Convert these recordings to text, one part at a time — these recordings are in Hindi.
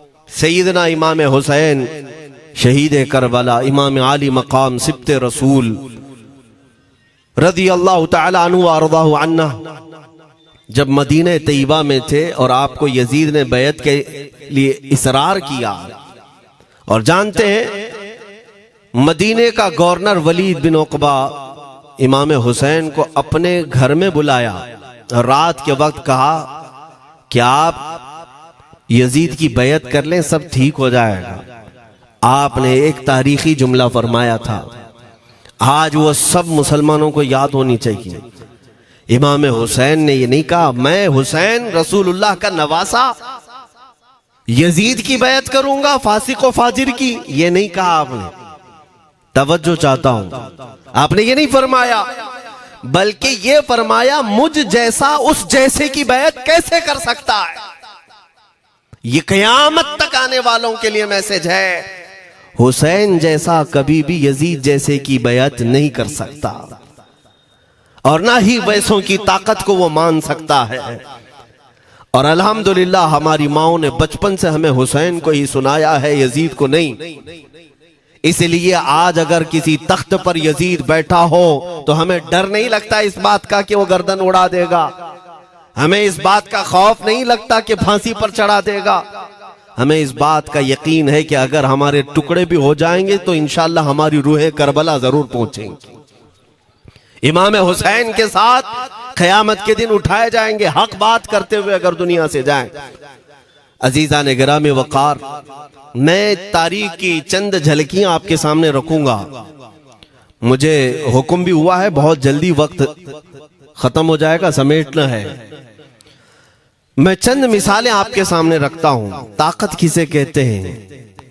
सैयदना इमाम हुसैन शहीद करबला, इमाम आली मकाम सिब्ते रसूल रज़ी अल्लाह तआला अन्हु व अर्ज़ाहु अन्ना, जब मदीने तैयबा में थे और आपको यजीद ने बैत के लिए इसरार किया, और जानते हैं मदीने का गवर्नर वलीद बिन उक़बा इमाम हुसैन को अपने घर में बुलाया और रात के वक्त कहा कि आप यजीद की बैत कर लें, सब ठीक हो जाएगा। आपने एक तारीखी जुमला फरमाया था, आज वो सब मुसलमानों को याद होनी चाहिए। इमाम हुसैन ने ये नहीं कहा मैं हुसैन रसूलुल्लाह का नवासा यजीद की बैत करूंगा फासिक व फाजिर की, ये नहीं कहा आपने। तवज्जो चाहता हूं, आपने ये नहीं फरमाया, बल्कि ये फरमाया मुझ जैसा उस जैसे की बैत कैसे कर सकता है। ये क़यामत तक आने वालों के लिए मैसेज है, हुसैन जैसा कभी भी यजीद जैसे की बैत नहीं कर सकता, और ना ही वैसों की ताकत को वो मान सकता है। और अल्हम्दुलिल्लाह हमारी माओ ने बचपन से हमें हुसैन को ही सुनाया है, यजीद को नहीं। इसलिए आज अगर किसी तख्त पर यजीद बैठा हो तो हमें डर नहीं लगता इस बात का कि वो गर्दन उड़ा देगा, हमें इस बात का खौफ नहीं लगता कि फांसी पर चढ़ा देगा। हमें इस बात का यकीन है कि अगर हमारे टुकड़े भी हो जाएंगे तो इंशाअल्लाह हमारी रूह करबला जरूर पहुंचेंगी। इमाम हुसैन के साथ क़यामत के दिन उठाए जाएंगे, हक बात करते हुए अगर दुनिया से जाएं। अजीज़ान गिरामी वक़ार, मैं तारीख की चंद झलकियां आपके सामने रखूंगा। मुझे हुक्म भी हुआ है, बहुत जल्दी वक्त खत्म हो जाएगा, समेटना है। मैं चंद मिसालें आपके सामने रखता हूं। ताकत किसे कहते हैं,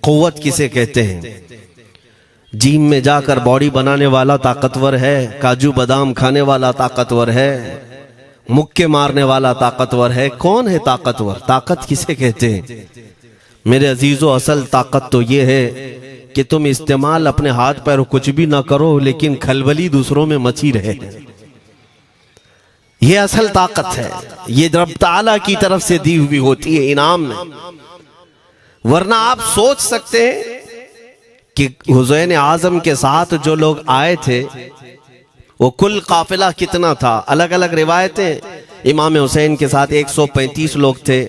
क़ुव्वत किसे कहते हैं। जिम में जाकर बॉडी बनाने वाला ताकतवर है, काजू बादाम खाने वाला ताकतवर है, मुक्के मारने वाला ताकतवर है। कौन है ताकतवर? ताकत किसे कहते हैं मेरे अजीजों? असल ताकत तो ये है कि तुम इस्तेमाल अपने हाथ पैर कुछ भी ना करो, लेकिन खलबली दूसरों में मची रहे। ये असल ताकत है, ये रब ताला की तरफ से दी हुई होती है इनाम में। वरना आप सोच सकते हैं कि हुसैन आजम के साथ जो लोग आए थे वो कुल काफिला कितना था। अलग अलग रिवायतें, इमाम हुसैन के साथ 135 लोग थे,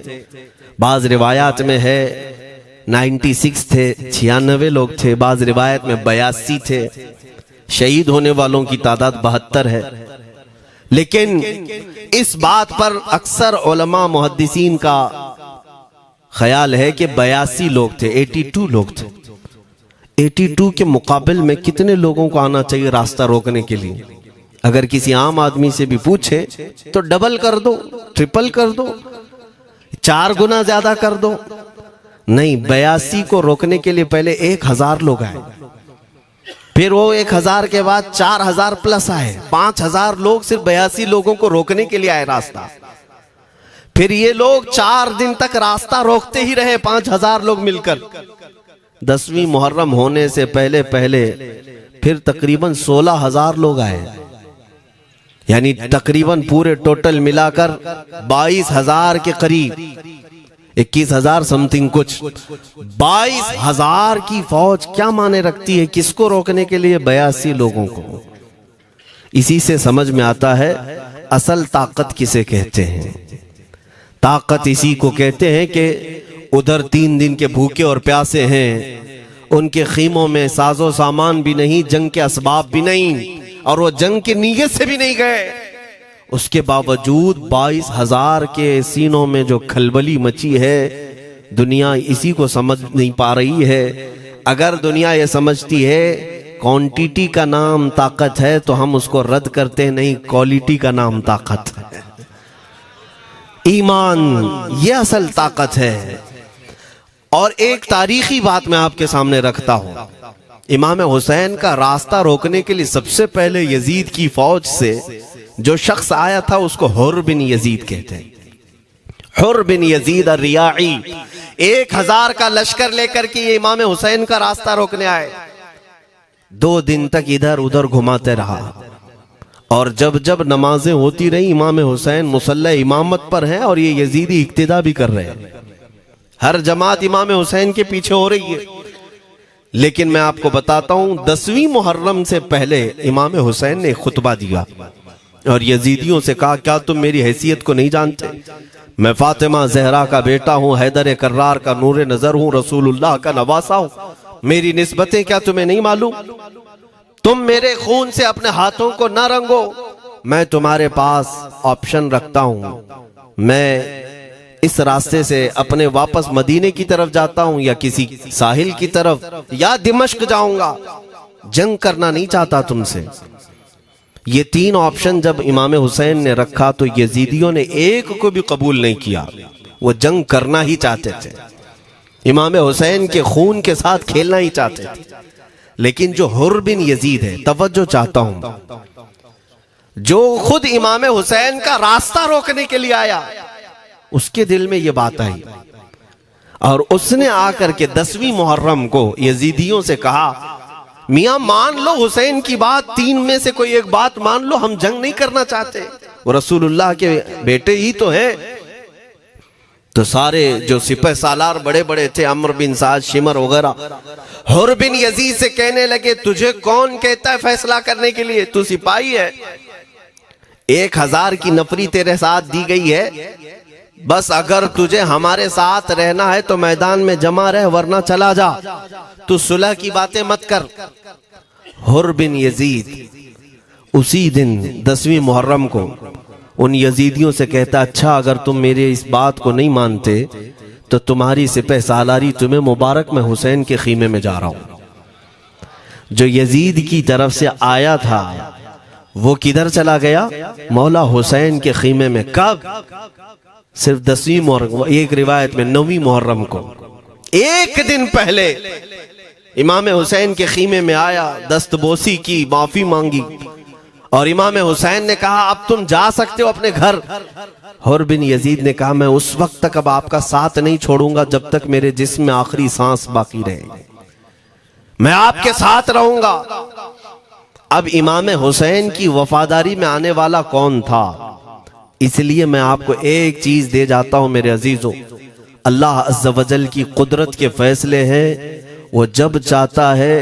बाज रिवायात में है 96 थे, 96 लोग थे, बाज रिवायत में 82 थे। शहीद होने वालों की तादाद 72 है। लेकिन इस बात पर अक्सर उलमा मुहद्दिसीन का ख्याल है कि 82 लोग थे, 82 लोग थे। 82 के मुकाबिल में कितने लोगों को आना चाहिए रास्ता रोकने के लिए? अगर किसी आम आदमी से भी पूछे तो डबल कर दो, ट्रिपल कर दो, 4 गुना ज्यादा कर दो। नहीं, 82 को रोकने के लिए पहले 1000 लोग आए, फिर वो 1000 के बाद 4000 प्लस आए, 5000 लोग सिर्फ 82 लोगों को रोकने के लिए आए रास्ता। फिर ये लोग 4 दिन तक रास्ता रोकते ही रहे, 5000 लोग मिलकर। 10वीं मुहर्रम होने से पहले पहले फिर तकरीबन 16000 लोग आए, यानी तकरीबन पूरे टोटल मिलाकर 22000 के करीब, 21000 समथिंग कुछ। 22000 की फौज क्या माने रखती है? किसको रोकने के लिए? 82 लोगों को। इसी से समझ में आता है असल ताकत किसे कहते हैं। ताकत इसी को कहते हैं कि उधर 3 दिन के भूखे और प्यासे हैं, उनके खीमों में साजो सामान भी नहीं, जंग के असबाब भी नहीं, और वो जंग की नीयत से भी नहीं गए। उसके बावजूद 22000 के सीनों में जो खलबली मची है, दुनिया इसी को समझ नहीं पा रही है। अगर दुनिया ये समझती है क्वांटिटी का नाम ताकत है तो हम उसको रद्द करते नहीं, क्वालिटी का नाम ताकत है। ईमान ये असल ताकत है। और एक तारीखी बात मैं आपके सामने रखता हूं। इमाम हुसैन का रास्ता रोकने के लिए सबसे पहले यजीद की फौज से जो शख्स आया था उसको हुर बिन यजीद कहते हैं। हुर बिन यजीद अर्रियाई 1000 का लश्कर लेकर के ये इमाम हुसैन का रास्ता रोकने आए। 2 दिन तक इधर उधर घुमाते रहा, और जब जब नमाजें होती रही इमाम हुसैन मुसल्ला इमामत पर हैं और ये यजीदी इक्तिदा भी कर रहे हैं। हर जमात इमाम हुसैन के पीछे हो रही है। लेकिन मैं आपको बताता हूं 10वीं मुहर्रम से पहले इमाम हुसैन ने खुतबा दिया और यजीदियों से कहा, क्या तुम मेरी हैसियत को नहीं जानते? मैं फातिमा जहरा का बेटा हूं, हैदर कर्रार का नूर नजर हूं, रसूलुल्लाह का नवासा हूं। मेरी निस्बतें क्या तुम्हें नहीं मालूम? तुम मेरे खून से अपने हाथों को न रंगो। मैं तुम्हारे पास ऑप्शन रखता हूं, मैं इस रास्ते से अपने वापस मदीने की तरफ जाता हूं या किसी साहिल की तरफ या दिमश्क जाऊंगा। जंग करना नहीं चाहता तुमसे। ये 3 ऑप्शन जब इमाम हुसैन ने रखा तो यजीदियों ने एक को भी कबूल नहीं किया। वो जंग करना ही चाहते थे, इमाम हुसैन के खून के साथ खेलना ही चाहते थे। लेकिन जो हुर बिन यजीद है, तवज्जो चाहता हूं, जो खुद इमाम हुसैन का रास्ता रोकने के लिए आया, उसके दिल में ये बात आई और उसने आकर के 10वीं मुहर्रम को यजीदियों से कहा, मियां मान लो हुसैन की बात, 3 में से कोई एक बात मान लो, हम जंग नहीं करना चाहते, वो रसूलुल्लाह के बेटे ही तो हैं। तो सारे जो सिपह सालार बड़े बड़े थे, अम्र बिन साद, शिमर वगैरह, हुर बिन यजीद से कहने लगे, तुझे कौन कहता है फैसला करने के लिए? तू सिपाही है, 1000 की नफरी तेरे साथ दी गई है, बस अगर तुझे हमारे साथ रहना है तो मैदान में जमा रह, वरना चला जा, तू सुलह की बातें मत कर। हुर बिन यजीद उसी दिन 10वीं मुहर्रम को उन यजीदियों से कहता, अच्छा अगर तुम मेरे इस बात को नहीं मानते तो तुम्हारी सिपह सालारी तुम्हें मुबारक, मैं हुसैन के खीमे में जा रहा हूं। जो यजीद की तरफ से आया था वो किधर चला गया? मौला हुसैन के खीमे में। कब? सिर्फ 10वीं मुहर्रम, एक रिवायत में 9वीं मुहर्रम को, एक दिन पहले इमाम हुसैन के खीमे में आया, दस्तबोसी की, माफी मांगी और इमाम हुसैन ने कहा, अब तुम जा सकते हो अपने घर। हुर बिन यजीद ने कहा, मैं उस वक्त तक अब आपका साथ नहीं छोड़ूंगा जब तक मेरे जिस्म में आखिरी सांस बाकी रहे, मैं आपके साथ रहूंगा। अब इमाम हुसैन की वफादारी में आने वाला कौन था? इसलिए मैं आपको एक चीज दे जाता हूं मेरे अजीजों, अल्लाह अज़्ज़ वजल की कुदरत के फैसले हैं, वो जब चाहता है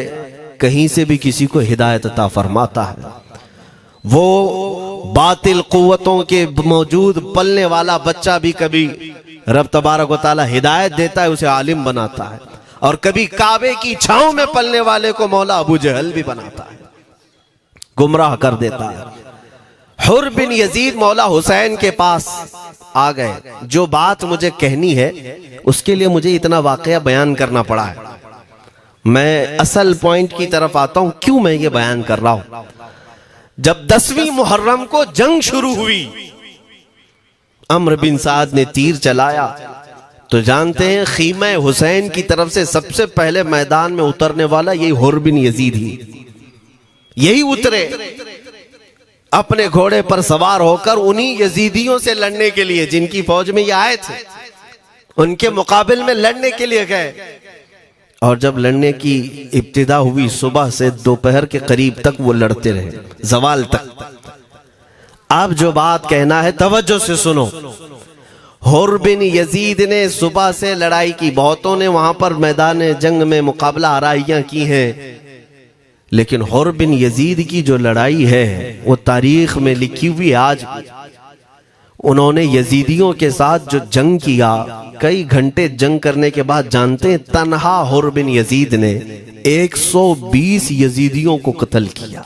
कहीं से भी किसी को हिदायत अता फरमाता है। वो बातिल कुव्वतों के मौजूद पलने वाला बच्चा भी कभी रब तबारक व तआला हिदायत देता है, उसे आलिम बनाता है, और कभी काबे की छांव में पलने वाले को मौला अबू जहल भी बनाता है, गुमराह कर देता है। हुर बिन यजीद मौला हुसैन के पास आ गए। जो बात मुझे कहनी है उसके लिए मुझे इतना वाकया बयान करना पड़ा है। मैं असल पॉइंट की तरफ आता हूं, क्यों मैं ये बयान कर रहा हूं। जब 10वीं मुहर्रम को जंग शुरू हुई, अम्र बिन साद ने तीर चलाया, तो जानते हैं खीमा हुसैन की तरफ से सबसे पहले मैदान में उतरने वाला यही हुर बिन यजीद ही, यही उतरे अपने घोड़े पर सवार होकर उन्हीं यजीदियों से लड़ने के लिए जिनकी फौज में ये आए थे, उनके मुकाबिल में लड़ने के लिए गए। और जब लड़ने की इब्तिदा हुई, सुबह से दोपहर के करीब तक वो लड़ते रहे, जवाल तक। अब जो बात कहना है तवज्जो से सुनो। हुर बिन यजीद ने सुबह से लड़ाई की, बहुतों ने वहां पर मैदान जंग में मुकाबला आराइयां की हैं, लेकिन हुर बिन यजीद की जो लड़ाई है वो तारीख में लिखी हुई है। आज उन्होंने यजीदियों के साथ जो जंग किया, कई घंटे जंग करने के बाद, जानते हैं तन्हा हुर बिन यजीद ने 120 यजीदियों को कत्ल किया।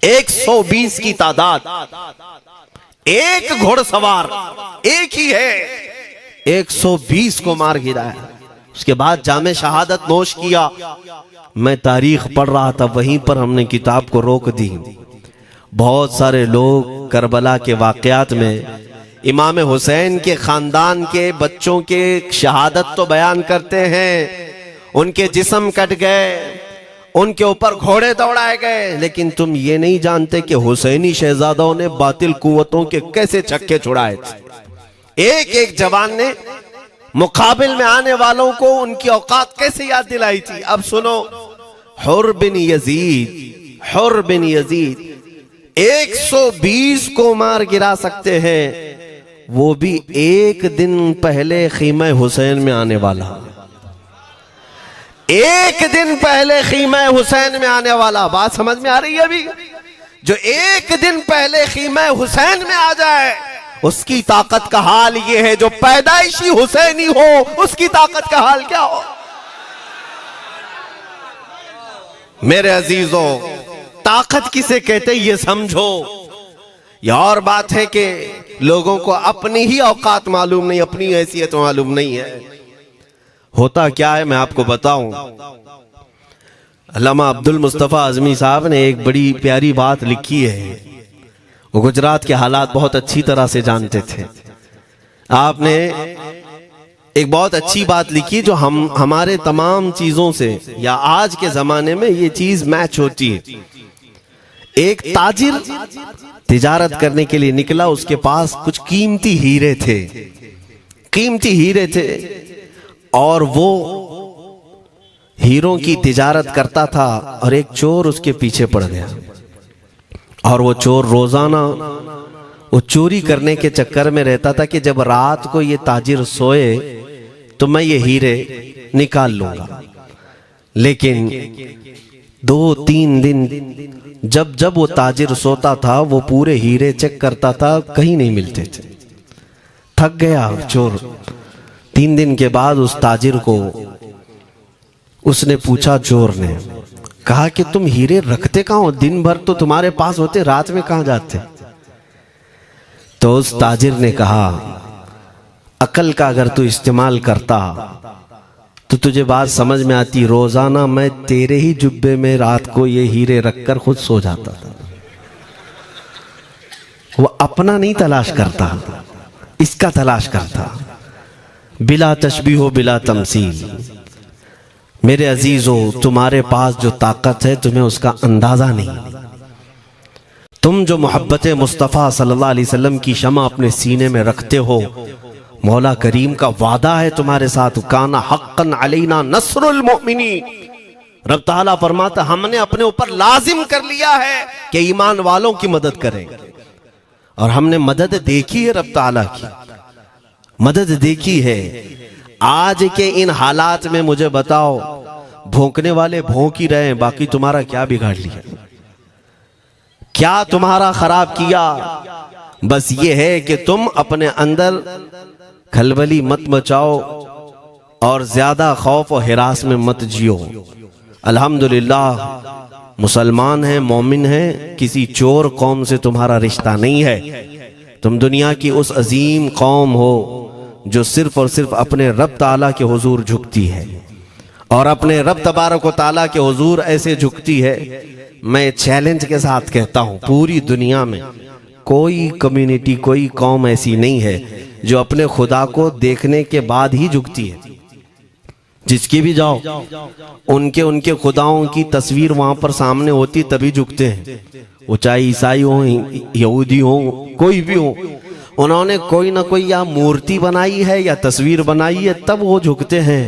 120 की तादाद, एक घोड़सवार एक ही है, 120 को मार गिराया। उसके बाद जामे शहादत नोश किया। मैं तारीख पढ़ रहा था, वहीं पर हमने किताब को रोक दी। बहुत सारे लोग करबला के वाकयात में इमाम हुसैन के खानदान के बच्चों के शहादत तो बयान करते हैं, उनके जिस्म कट गए, उनके ऊपर घोड़े दौड़ाए गए, लेकिन तुम ये नहीं जानते कि हुसैनी शहजादों ने बातिल कुव्वतों के कैसे छक्के छुड़ाए थे। एक एक जवान ने मुकाबिल में आने वालों को उनकी औकात कैसे याद दिलाई थी। अब सुनो, हुर बिन यजीद 120 को मार गिरा सकते हैं, वो भी एक दिन पहले खीमा हुसैन में आने वाला, एक दिन पहले खीमा हुसैन में आने वाला। बात समझ में आ रही है? अभी जो एक दिन पहले खीमा हुसैन में आ जाए उसकी ताकत का हाल ये है, जो पैदाइशी हुसैनी हो उसकी ताकत का हाल क्या हो। मेरे अजीजों, ताकत किसे कहते ये समझो। यह और बात है कि लोगों को अपनी ही औकात मालूम नहीं, अपनी हैसियत मालूम नहीं है। होता क्या है मैं आपको बताऊं। अल्लामा अब्दुल मुस्तफा आजमी साहब ने एक बड़ी प्यारी बात लिखी है। वो गुजरात के हालात बहुत अच्छी तरह से जानते थे। आपने एक बहुत अच्छी बात लिखी जो हमारे तमाम चीजों से या आज के जमाने में ये चीज मैच होती है। एक ताजिर तिजारत करने के लिए निकला, उसके पास कुछ कीमती हीरे थे, कीमती हीरे थे, और वो हीरों की तिजारत करता था और एक चोर उसके पीछे पड़ गया। और वो चोर रोजाना वो चोरी करने के चक्कर में रहता था कि जब रात को ये ताजिर सोए तो मैं ये हीरे निकाल लूंगा। लेकिन 2-3 दिन जब जब वो ताजिर सोता था वो पूरे हीरे चेक करता था, कहीं नहीं मिलते थे। थक गया चोर। 3 दिन के बाद उस ताजिर को उसने पूछा, चोर ने कहा कि तुम हीरे रखते कहाँ हो? दिन भर तो तुम्हारे पास होते, रात में कहाँ जाते? तो उस ताजिर ने कहा, अकल का अगर तू इस्तेमाल करता तो तुझे बात समझ में आती। रोजाना मैं तेरे ही जुब्बे में रात को ये हीरे रखकर खुद सो जाता था। वो अपना नहीं तलाश करता, इसका तलाश करता। बिला तशबीह हो बिला तमसील। मेरे अजीजों, तुम्हारे पास जो ताकत है तुम्हें उसका अंदाजा नहीं। तुम जो मोहब्बत मुस्तफ़ा सल्लल्लाहु अलैहि वसल्लम की शमा अपने सीने में रखते हो, मौला करीम का वादा है तुम्हारे साथ, काना हक्कन अलैना नस्रुल मोमिनीन। रब ताला फरमाता हमने अपने ऊपर लाजिम कर लिया है कि ईमान वालों की मदद करें। और हमने मदद देखी है, रब ताला की मदद देखी है। आज के इन हालात में मुझे बताओ, भौंकने वाले भौंक ही रहे हैं, बाकी तुम्हारा क्या बिगाड़ लिया, क्या तुम्हारा खराब किया? बस ये है कि तुम अपने अंदर खलबली मत मचाओ और ज्यादा खौफ और हिरास में मत जियो। अल्हम्दुलिल्लाह मुसलमान हैं, मोमिन हैं, किसी चोर कौम से तुम्हारा रिश्ता नहीं है। तुम दुनिया की उस अजीम कौम हो जो सिर्फ और सिर्फ अपने रब ताला के हुजूर झुकती है, और अपने रब तबारक व ताला के हुजूर ऐसे झुकती है। मैं चैलेंज के साथ कहता हूं, पूरी दुनिया में कोई कम्युनिटी, कोई कौम ऐसी नहीं है जो अपने खुदा को देखने के बाद ही झुकती है। जिसकी भी जाओ, उनके खुदाओं की तस्वीर वहां पर सामने होती तभी झुकते हैं। वो चाहे ईसाई हो, यहूदी हो, कोई भी हो, उन्होंने कोई ना कोई या मूर्ति बनाई है या तस्वीर बनाई है, तब वो झुकते हैं।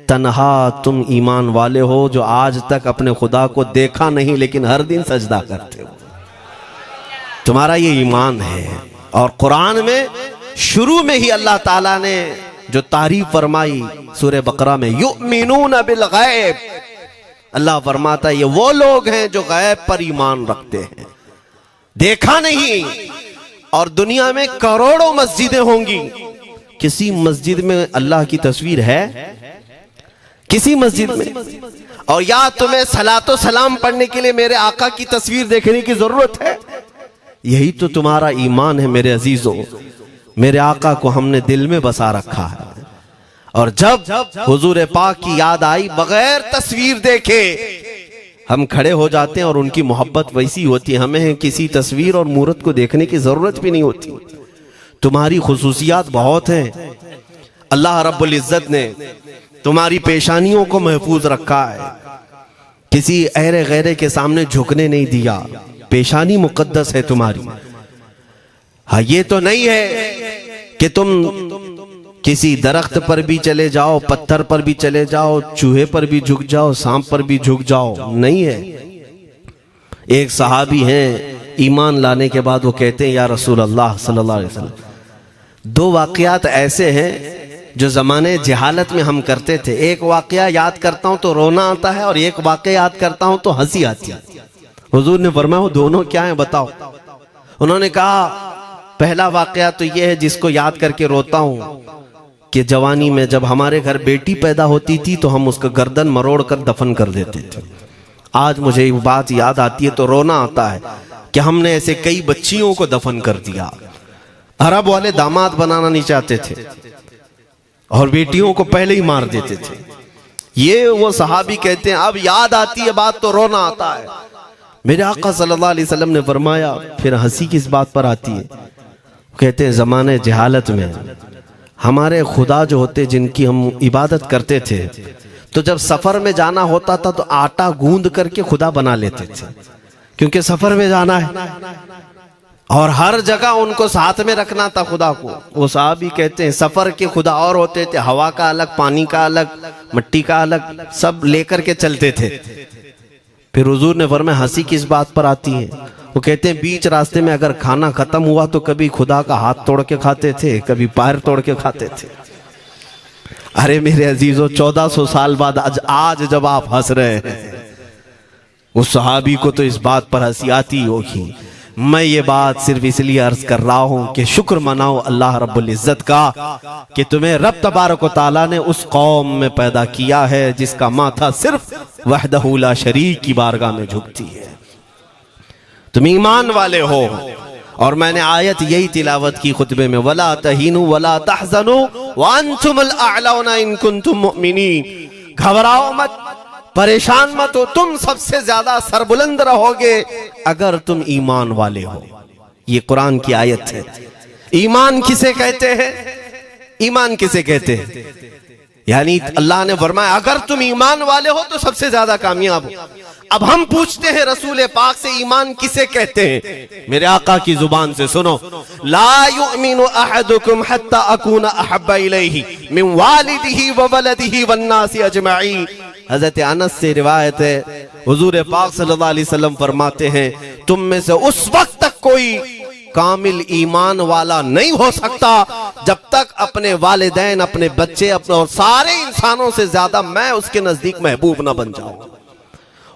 तन्हा तुम ईमान वाले हो जो आज तक अपने खुदा को देखा नहीं लेकिन हर दिन सजदा करते हो, तुम्हारा ये ईमान है। और कुरान में शुरू में ही अल्लाह ताला ने जो तारीफ फरमाई सूरह बकरा में, युमिनून बिल गैब, अल्लाह फरमाता है ये वो लोग हैं जो गैब पर ईमान रखते हैं, देखा नहीं। और दुनिया में करोड़ों मस्जिदें होंगी, किसी मस्जिद में अल्लाह की तस्वीर है? किसी मस्जिद में? और या तुम्हें सलातो सलाम पढ़ने के लिए मेरे आका की तस्वीर देखने की जरूरत है? यही तो तुम्हारा ईमान है मेरे अजीजों। मेरे आका को हमने दिल में बसा रखा है, और जब हुजूर पाक की याद आई, बगैर तस्वीर देखे हम खड़े हो जाते हैं। और उनकी मोहब्बत वैसी होती है, हमें किसी तस्वीर और मूरत को देखने की जरूरत भी नहीं होती। तुम्हारी खुसूसियात बहुत हैं। अल्लाह रब्बुल इज्जत ने तुम्हारी पेशानियों को महफूज रखा है, किसी अहरे गैरे के सामने झुकने नहीं दिया। पेशानी मुकद्दस है तुम्हारी। हाँ, ये तो नहीं है कि तुम किसी दरख्त पर भी चले जाओ, पत्थर पर भी चले जाओ, चूहे पर भी झुक जाओ, सांप पर भी झुक जाओ, नहीं है। एक सहाबी हैं, ईमान लाने के बाद वो कहते हैं, या रसूल अल्लाह सल्लल्लाहु अलैहि वसल्लम, दो वाकयात ऐसे हैं जो ज़माने जहालत में हम करते थे। एक वाकया याद करता हूं तो रोना आता है और एक वाकया याद करता हूं तो हंसी आती है। हुजूर ने फरमाया वो दोनों क्या है बताओ। उन्होंने कहा पहला वाकया तो ये है जिसको याद करके रोता हूं कि जवानी में जब हमारे घर बेटी पैदा होती थी तो हम उसका गर्दन मरोड़ कर दफन कर देते थे। आज मुझे वो बात याद आती है तो रोना आता है कि हमने ऐसे कई बच्चियों को दफन कर दिया। अरब वाले दामाद बनाना नहीं चाहते थे और बेटियों को पहले ही मार देते थे। ये वो सहाबी कहते हैं अब याद आती है बात तो रोना आता है। मेरे आका सल्लल्लाहु अलैहि वसल्लम ने फरमाया फिर हंसी किस बात पर आती है। कहते हैं जमाने जहालत में हमारे खुदा जो होते जिनकी हम इबादत करते थे तो जब सफर में जाना होता था तो आटा गूंद करके खुदा बना लेते थे, क्योंकि सफर में जाना है और हर जगह उनको साथ में रखना था खुदा को। वो साहब ही कहते हैं सफर के खुदा और होते थे, हवा का अलग, पानी का अलग, मिट्टी का अलग, सब लेकर के चलते थे। फिर हुजूर ने फरमाया हंसी किस बात पर आती है। वो कहते हैं बीच रास्ते में अगर खाना खत्म हुआ तो कभी खुदा का हाथ तोड़ के खाते थे, कभी पैर तोड़ के खाते थे। अरे मेरे अजीजों 1400 साल बाद आज जब आप हंस रहे हैं उस सहाबी को तो इस बात पर हंसी आती होगी। मैं ये बात सिर्फ इसलिए अर्ज कर रहा हूं कि शुक्र मनाओ अल्लाह रब्बुल इज्जत का कि तुम्हें रब तबारक व तआला ने उस कौम में पैदा किया है जिसका माथा सिर्फ वहदहू ला शरीक की बारगाह में झुकती है। तुम ईमान वाले हो। और मैंने आयत यही तिलावत की खुतबे में, वला तहीनु वला तहज़नु व अंतुमुल अअलौना इन कुंतुम मुमिनीन। घबराओ मत, परेशान मत हो, तुम सबसे ज्यादा सरबुलंद रहोगे अगर तुम ईमान वाले हो। ये कुरान की आयत है। ईमान किसे कहते हैं? ईमान किसे कहते हैं? यानी अल्लाह ने फरमाया अगर तुम ईमान वाले हो तो सबसे ज्यादा कामयाब हो। अब हम पूछते हैं रसूल पाक से ईमान किसे कहते हैं? मेरे आका की जुबान से सुनो, ला युमिनु अहदुकुम हत्ता अकूना अहब्बा इलैहि मिन वालिदिही व वलदिही वन्नासी अजमईन। हजरत अनस से रिवायत है, हुजूर पाक सल्लल्लाहु अलैहि वसल्लम फरमाते हैं तुम में से उस वक्त तक कोई कामिल ईमान वाला नहीं हो सकता जब तक अपने वालिदैन, अपने बच्चे, अपने और सारे इंसानों से ज्यादा मैं उसके नजदीक महबूब ना बन जाऊं।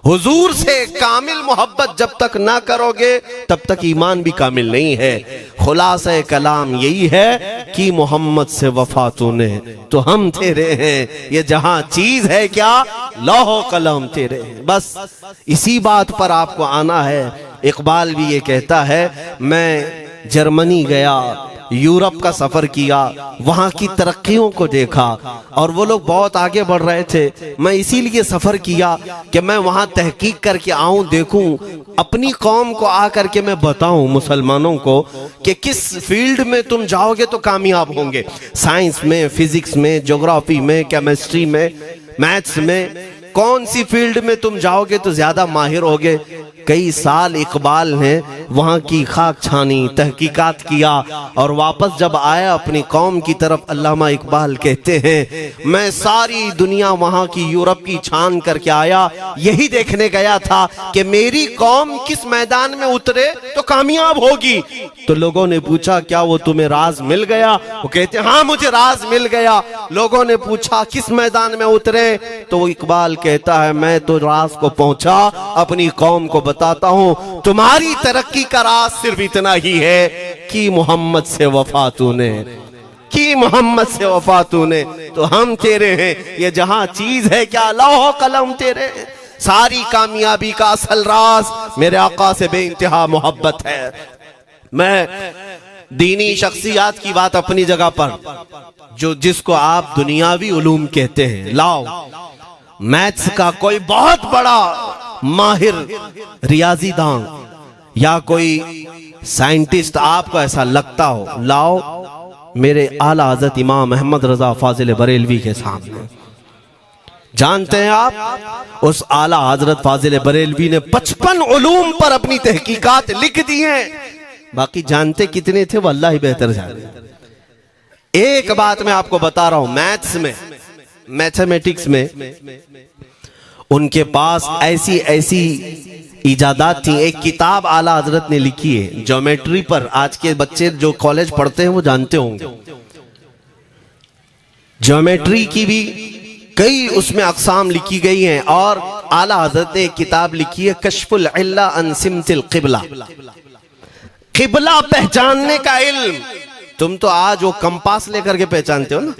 हुजूर से कामिल मोहब्बत जब तक ना करोगे तब तक ईमान भी कामिल नहीं है। खुलासा कलाम यही है कि मोहम्मद से वफा तूने तो हम तेरे हैं, ये जहां चीज है क्या लौह कलम तेरे हैं। बस इसी बात पर आपको आना है। इकबाल भी ये कहता है मैं जर्मनी गया, यूरोप का सफर किया, वहां की तरक्कियों को देखा और वो लोग बहुत आगे बढ़ रहे थे। मैं इसीलिए सफर किया कि मैं वहां तहकीक करके आऊं, देखूं, अपनी कौम को आकर के मैं बताऊं मुसलमानों को कि किस फील्ड में तुम जाओगे तो कामयाब होंगे। साइंस में, फिजिक्स में, ज्योग्राफी में, केमिस्ट्री में, मैथ्स में, कौन सी फील्ड में तुम जाओगे तो ज्यादा माहिर होगे। कई साल इकबाल ने वहां की खाक छानी, तहकीकात किया और वापस जब आया अपनी कौम की तरफ, अल्लामा इकबाल कहते हैं मैं सारी दुनिया वहां की यूरोप की छान करके आया, यही देखने गया था कि मेरी कौम किस मैदान में उतरे तो कामयाब होगी। तो लोगों ने पूछा क्या वो तुम्हें राज मिल गया? वो कहते हाँ मुझे राज मिल गया। लोगों ने पूछा किस मैदान में उतरे? तो इकबाल कहता है मैं तो राज को पहुंचा, अपनी कौम को बताता हूं तुम्हारी तरक्की का राज सिर्फ इतना ही है कि मोहम्मद से वफा तूने, कि मोहम्मद से वफा तूने तो हम तेरे हैं। ये जहां चीज है क्या लौह कलम तेरे हैं। सारी कामयाबी का असल राज मेरे आका से बेइंतहा मोहब्बत है। मैं दीनी शख्सियात की बात अपनी जगह पर, जो जिसको आप दुनियावी उलूम कहते हैं, लाओ मैथ्स का कोई बहुत बड़ा माहिर रियाजीदान या कोई साइंटिस्ट आपको ऐसा लगता हो, लाओ मेरे आला हज़रत इमाम अहमद रजा फाजिल बरेलवी के सामने। जानते हैं आप उस आला हजरत फाजिल बरेलवी ने 55 उलूम पर अपनी तहकीकात लिख दी हैं। बाकी जानते कितने थे वो अल्लाह ही बेहतर जाने। एक बात मैं आपको बता रहा हूं, मैथ्स में, मैथमेटिक्स में उनके पास ऐसी ऐसी इजादात थी। एक किताब आला हजरत ने लिखी है ज्योमेट्री पर, आज के बच्चे जो कॉलेज पढ़ते हैं वो जानते होंगे। ज्योमेट्री की भी कई उसमें अक़साम लिखी गई हैं, और आला हजरत ने एक किताब लिखी है कश्फुल इल्ला अन सिमतिल क़िबला, क़िबला पहचानने का इल्म। तुम तो आज वो कंपास लेकर के पहचानते हो ना,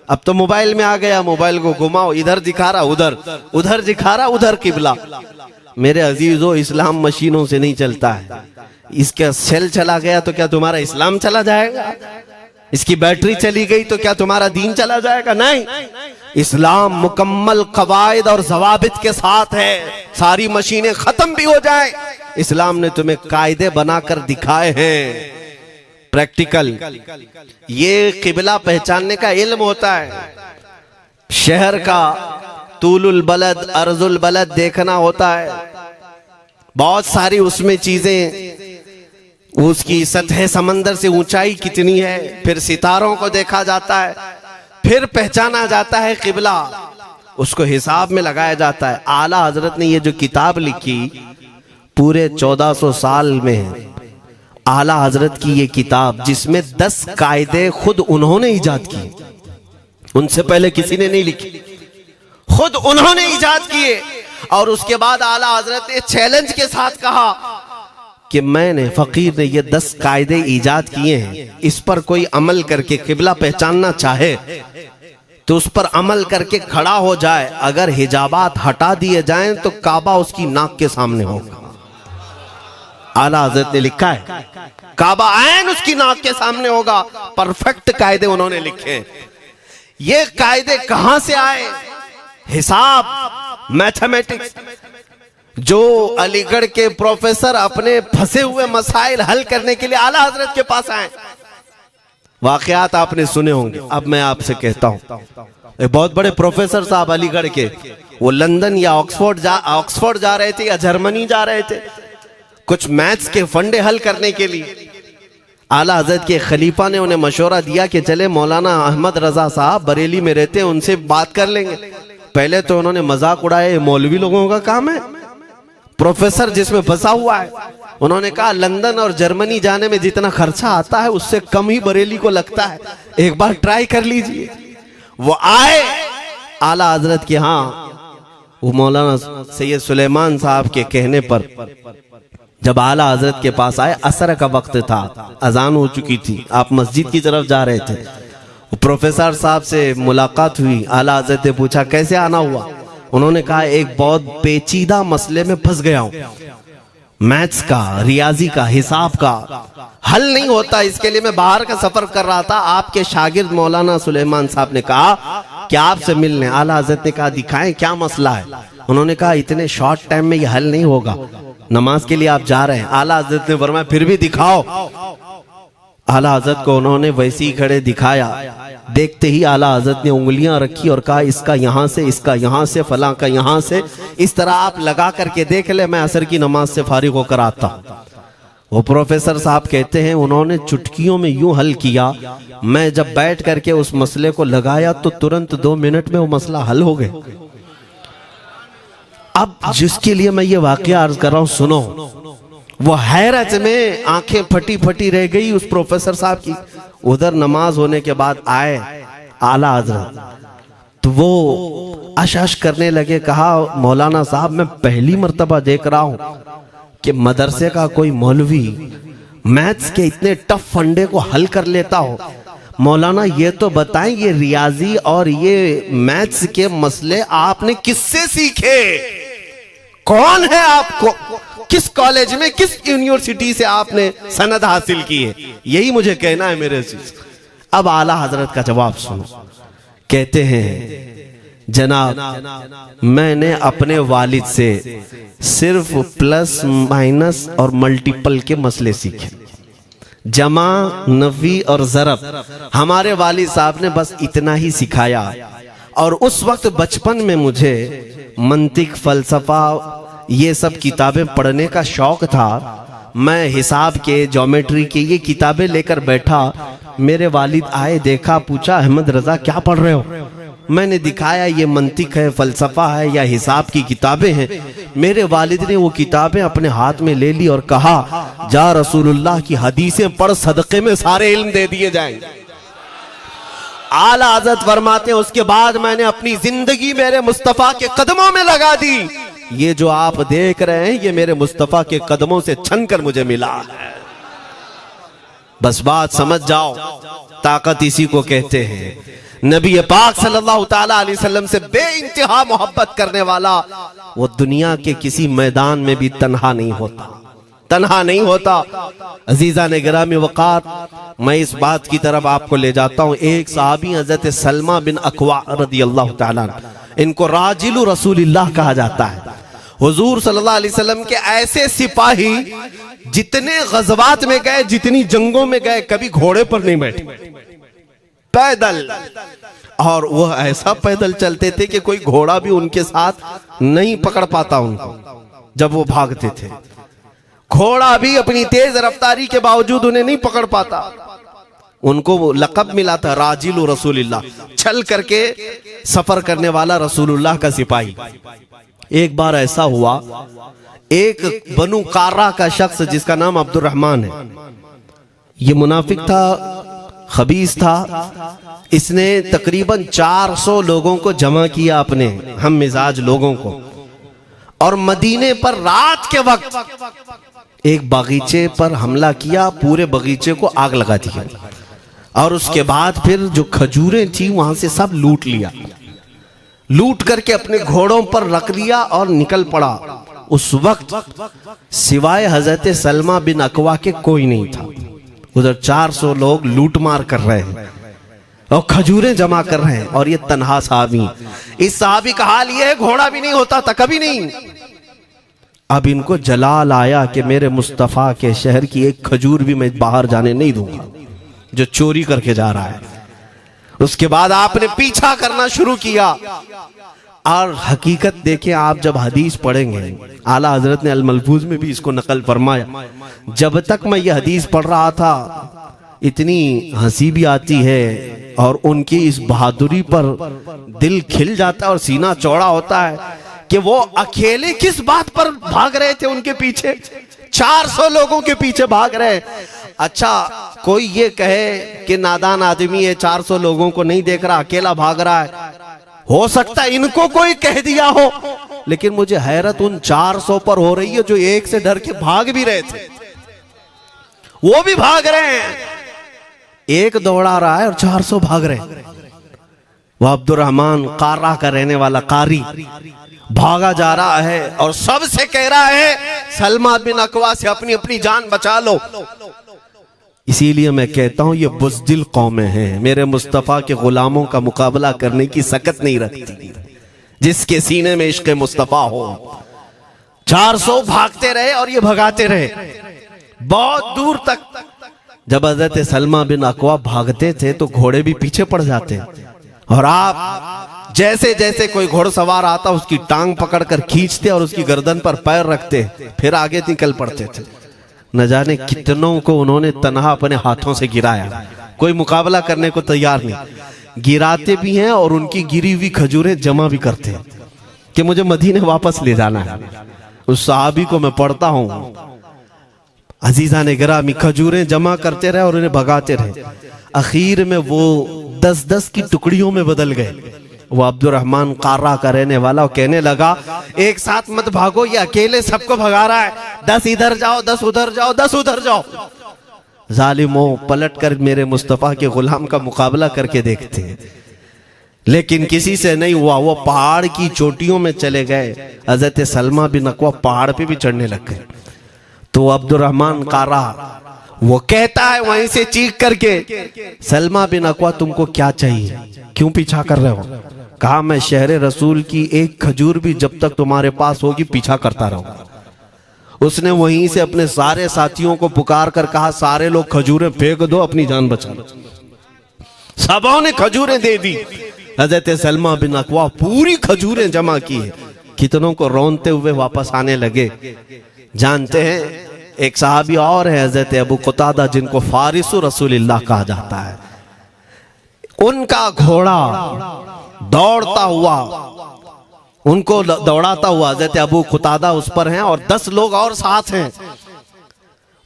अब तो मोबाइल में आ गया, मोबाइल को घुमाओ, इधर दिखा रहा उधर, उधर दिखा रहा उधर क़िबला। मेरे अजीजों, इस्लाम मशीनों से नहीं चलता है। इसका सेल चला गया तो क्या तुम्हारा इस्लाम चला जाएगा? इसकी बैटरी चली गई तो क्या तुम्हारा दीन चला जाएगा? नहीं, इस्लाम मुकम्मल कवायद और ज़वाबित के साथ है। सारी मशीनें खत्म भी हो जाएं, इस्लाम ने तुम्हें कायदे बनाकर दिखाए हैं, प्रैक्टिकल। ये क़िबला पहचानने का इल्म होता है। शहर का तूलुल बलद अर्जुल बलद देखना होता है, बहुत सारी उसमें चीजें, उसकी सतह समंदर से ऊंचाई कितनी है, फिर सितारों को देखा जाता है, फिर पहचाना जाता है क़िबला, उसको हिसाब में लगाया जाता है। आला हजरत ने ये जो किताब लिखी पूरे 1400 साल में, आला हजरत की ये किताब जिसमें 10 कायदे खुद उन्होंने इजाद किए, उनसे पहले किसी ने नहीं लिखी, खुद उन्होंने इजाद किए। और उसके बाद आला हजरत ने चैलेंज के साथ कहा कि मैंने, फकीर ने ये 10 कायदे इजाद किए हैं, इस पर कोई अमल करके क़िबला पहचानना चाहे तो उस पर अमल करके खड़ा हो जाए। अगर हिजाबात हटा दिए जाएं तो काबा उसकी नाक के सामने होगा। आला हजरत ने लिखा है काबा ऐन उसकी नाक के सामने होगा। परफेक्ट कायदे उन्होंने लिखे। ये कायदे कहां से आए? हिसाब, मैथमेटिक्स। जो अलीगढ़ के प्रोफेसर अपने फंसे हुए मसाइल हल करने के लिए आला हजरत के पास आए, वाकयात आपने सुने होंगे। अब मैं आपसे कहता हूं, एक बहुत बड़े प्रोफेसर साहब अलीगढ़ के, वो लंदन या ऑक्सफोर्ड जा रहे थे या जर्मनी जा रहे थे कुछ मैथ्स के फंडे हल करने के लिए। आला हजरत के खलीफा ने उन्हें मशवरा दिया कि चले मौलाना अहमद रजा साहब बरेली में रहते हैं, उनसे बात कर लेंगे। पहले तो उन्होंने मजाक उड़ाया, मौलवी लोगों का काम है, प्रोफेसर जिसमें फंसा हुआ है। उन्होंने कहा लंदन और जर्मनी जाने में जितना खर्चा आता है उससे कम ही बरेली को लगता है, एक बार ट्राई कर लीजिए। वो आए आला हजरत के यहाँ, वो मौलाना सैयद सुलेमान साहब के कहने पर जब आला हजरत के पास आए, असर का वक्त था, अजान हो चुकी थी, आप मस्जिद की तरफ जा रहे थे। प्रोफेसर साहब से मुलाकात हुई। आला हजरत ने पूछा कैसे आना हुआ? उन्होंने कहा एक बहुत पेचीदा मसले में फंस गया हूं, मैथ्स का, रियाजी का, हिसाब का हल नहीं होता, इसके लिए मैं बाहर का सफर कर रहा था। आपके शागिर्द मौलाना सुलेमान साहब ने कहा कि आपसे मिलने। आला हजरत ने कहा दिखाएं क्या मसला है? उन्होंने कहा इतने शॉर्ट टाइम में यह हल नहीं होगा, नमाज के लिए आप जा रहे हैं। आला हजरत ने फरमाया फिर भी दिखाओ। आला हजरत को उन्होंने वैसे ही खड़े दिखाया। देखते ही आला हजरत ने उंगलियां रखी और कहा इसका यहां से, इसका यहां से, फलां का यहां से, इस तरह आप लगा करके देख ले, मैं असर की नमाज से फारिग होकर आता। वो प्रोफेसर साहब कहते हैं उन्होंने चुटकियों में यूं हल किया, मैं जब बैठ करके उस मसले को लगाया तो तुरंत 2 मिनट में वो मसला हल हो गया। अब जिसके लिए मैं ये वाकया अर्ज कर रहा हूं सुनो। वो हैरत में आंखें फटी फटी रह गई उस प्रोफेसर साहब की। उधर नमाज होने के बाद आए आला हजरत, तो वो अश करने लगे। कहा मौलाना साहब मैं पहली मर्तबा देख रहा हूं कि मदरसे का कोई मौलवी मैथ्स के इतने टफ फंडे को हल कर लेता हो। मौलाना ये तो बताएं ये रियाजी और ये मैथ्स के मसले आपने किससे सीखे? कौन है आपको? किस कॉलेज में, किस यूनिवर्सिटी से आपने सनद हासिल की है? यही मुझे कहना है मेरे से। अब आला हजरत का जवाब सुनो। कहते हैं जनाब मैंने अपने वालिद से सिर्फ प्लस माइनस और मल्टीपल के मसले सीखे, जमा, नफी और ज़रब हमारे वालिद साहब ने बस इतना ही सिखाया। और उस वक्त बचपन में मुझे मंतिक, फलसफा, ये सब किताबें पढ़ने का शौक था। मैं हिसाब के, ज्योमेट्री के ये किताबें लेकर बैठा। मेरे वालिद आए, देखा, पूछा अहमद रजा क्या पढ़ रहे हो? मैंने दिखाया ये मंतिक है, फलसफा है या हिसाब की किताबें हैं। मेरे वालिद ने वो किताबें अपने हाथ में ले ली और कहा, जा रसूलुल्लाह की हदीसें पढ़, सदक़े में सारे इल्म दे दिए जाएंगे। आला हज़रत फरमाते हैं, उसके बाद मैंने अपनी जिंदगी मेरे मुस्तफ़ा के कदमों में लगा दी। ये जो आप देख रहे हैं ये मेरे मुस्तफ़ा के कदमों से छनकर मुझे मिला है। बस बात समझ जाओ, ताकत इसी को कहते हैं। नबी पाक सल्लल्लाहु ताला अलैहि वसल्लम से बेइंतहा मोहब्बत करने वाला वो दुनिया के किसी मैदान में भी तन्हा नहीं होता, तन्हा नहीं होता। अजीजा ने गिरामी वक़ार, मैं इस बात की तरफ आपको ले जाता हूँ। एक सहाबी हजरत सलमा बिन अकवा रदियल्लाहु ताला, इनको राजिलु रसूलिल्लाह कहा जाता है। हुजूर सल्लल्लाहु अलैहि वसल्लम के ऐसे सिपाही जितने गज़वात में गए, जितनी जंगों में गए, कभी घोड़े पर नहीं बैठे, पैदल। और वह ऐसा पैदल चलते थे कि कोई घोड़ा भी उनके साथ नहीं पकड़ पाता उनको जब वो भागते थे। घोड़ा भी अपनी तेज रफ्तारी के बावजूद उन्हें नहीं पकड़ पाता। उनको वो लक़ब मिला था राजिलु रसूलिल्लाह, चल करके सफर करने वाला रसूलुल्लाह का सिपाही। एक बार ऐसा हुआ, एक बनु कार्रा का शख्स जिसका नाम अब्दुर्रहमान है, ये मुनाफिक था, खबीस था। इसने तकरीबन 400 लोगों को जमा किया, अपने हम मिजाज लोगों को, और मदीने पर रात के वक्त एक बगीचे पर हमला किया, पूरे बगीचे को आग लगा दिया। और उसके बाद फिर जो खजूरें थी वहां से सब लूट लिया, लूट करके अपने घोड़ों पर रख लिया और निकल पड़ा। उस वक्त सिवाय हजरत सलमा बिन अकवा के कोई नहीं था। उधर 400 लोग लूट मार कर रहे हैं और खजूरें जमा कर रहे हैं, और ये तन्हा साहबी। इस साहबी का हाल ये है, घोड़ा भी नहीं होता था कभी नहीं। अब इनको जलाल आया कि मेरे मुस्तफ़ा के शहर की एक खजूर भी मैं बाहर जाने नहीं दूंगा जो चोरी करके जा रहा है। उसके बाद आपने पीछा करना शुरू किया। और हकीकत देखें, आप जब हदीस पढ़ेंगे, आला हजरत ने अल मलफूज में भी इसको नकल फरमाया। जब तक मैं ये हदीस पढ़ रहा था, इतनी हंसी भी आती है और उनकी इस बहादुरी पर दिल खिल जाता है और सीना चौड़ा होता है कि वो अकेले किस बात पर भाग रहे थे। उनके पीछे 400 लोगों के पीछे भाग रहे। अच्छा, कोई ये कहे कि नादान आदमी है, 400 लोगों को नहीं देख रहा, अकेला भाग रहा है। हो सकता है इनको कोई कह दिया हो, लेकिन मुझे हैरत उन 400 पर हो रही है जो एक से डर के भाग भी रहे थे। वो भी भाग रहे हैं, एक दौड़ा रहा है और 400 भाग रहे हैं। वह अब्दुर्रहमान कार्रा का रहने वाला कारी भागा जा रहा है और सबसे कह रहा है, सलमा बिन अकवा से अपनी अपनी जान बचा लो। इसीलिए मैं कहता हूं ये बुज़दिल कौमें हैं, मेरे मुस्तफ़ा के गुलामों का मुकाबला करने की सकत नहीं रखती, जिसके सीने में इश्क़ मुस्तफ़ा हो। 400 भागते रहे और ये भगाते रहे बहुत दूर तक। जब हज़रत सलमा बिन अकवा भागते थे तो घोड़े भी पीछे पड़ जाते, और आप जैसे जैसे कोई घोड़सवार आता उसकी टांग पकड़कर खींचते और उसकी गर्दन पर पैर रखते, फिर आगे निकल पड़ते थे। न जाने कितनों को उन्होंने तन्हा अपने हाथों से गिराया, कोई मुकाबला करने को तैयार नहीं। गिराते भी हैं और उनकी गिरी हुई खजूरें जमा भी करते हैं कि मुझे मदीने वापस ले जाना है। उस सहाबी को मैं पढ़ता हूं, अजीजा ने गिरामी खजूरें जमा करते रहे और उन्हें भगाते रहे। आखिर में वो 10-10 की टुकड़ियों में बदल गए। वो अब्दुर्रहमान कार्रा का रहने वाला कहने लगा, एक साथ मत भागो, ये अकेले सबको भगा रहा है, 10 इधर जाओ, 10 उधर जाओ, 10 उधर जाओ। जालिमों, पलट कर मेरे मुस्तफ़ा के गुलाम का मुकाबला करके देखते हैं, लेकिन किसी से नहीं हुआ। वो पहाड़ की चोटियों में चले गए। हज़रत सलमा बिन अकवा पहाड़ पे भी चढ़ने लग गए। तो अब्दुर्रहमान कार्रा वो कहता है वहीं से चीख करके, सलमा बिन अकवा तुमको क्या चाहिए, क्यों पीछा कर रहे हो? कहा, मैं शहरे रसूल की एक खजूर भी जब तक तुम्हारे पास होगी पीछा करता रहूंगा। उसने वहीं से अपने सारे साथियों को पुकार कर कहा, सारे लोग खजूरें फेंक दो, अपनी जान बचा लो। सबों ने खजूरें दे दी। हज़रत सलमा बिन अकवा पूरी खजूरें जमा की है, कितनों को रोनते हुए वापस आने लगे। जानते हैं, एक सहाबी और है हज़रत अबू क़तादा, जिनको फारिसु रसूलिल्लाह कहा जाता है। उनका घोड़ा दौड़ता हुआ, उनको दौड़ाता हुआ हजरत अबू कुतादा उस पर हैं और 10 लोग और साथ हैं।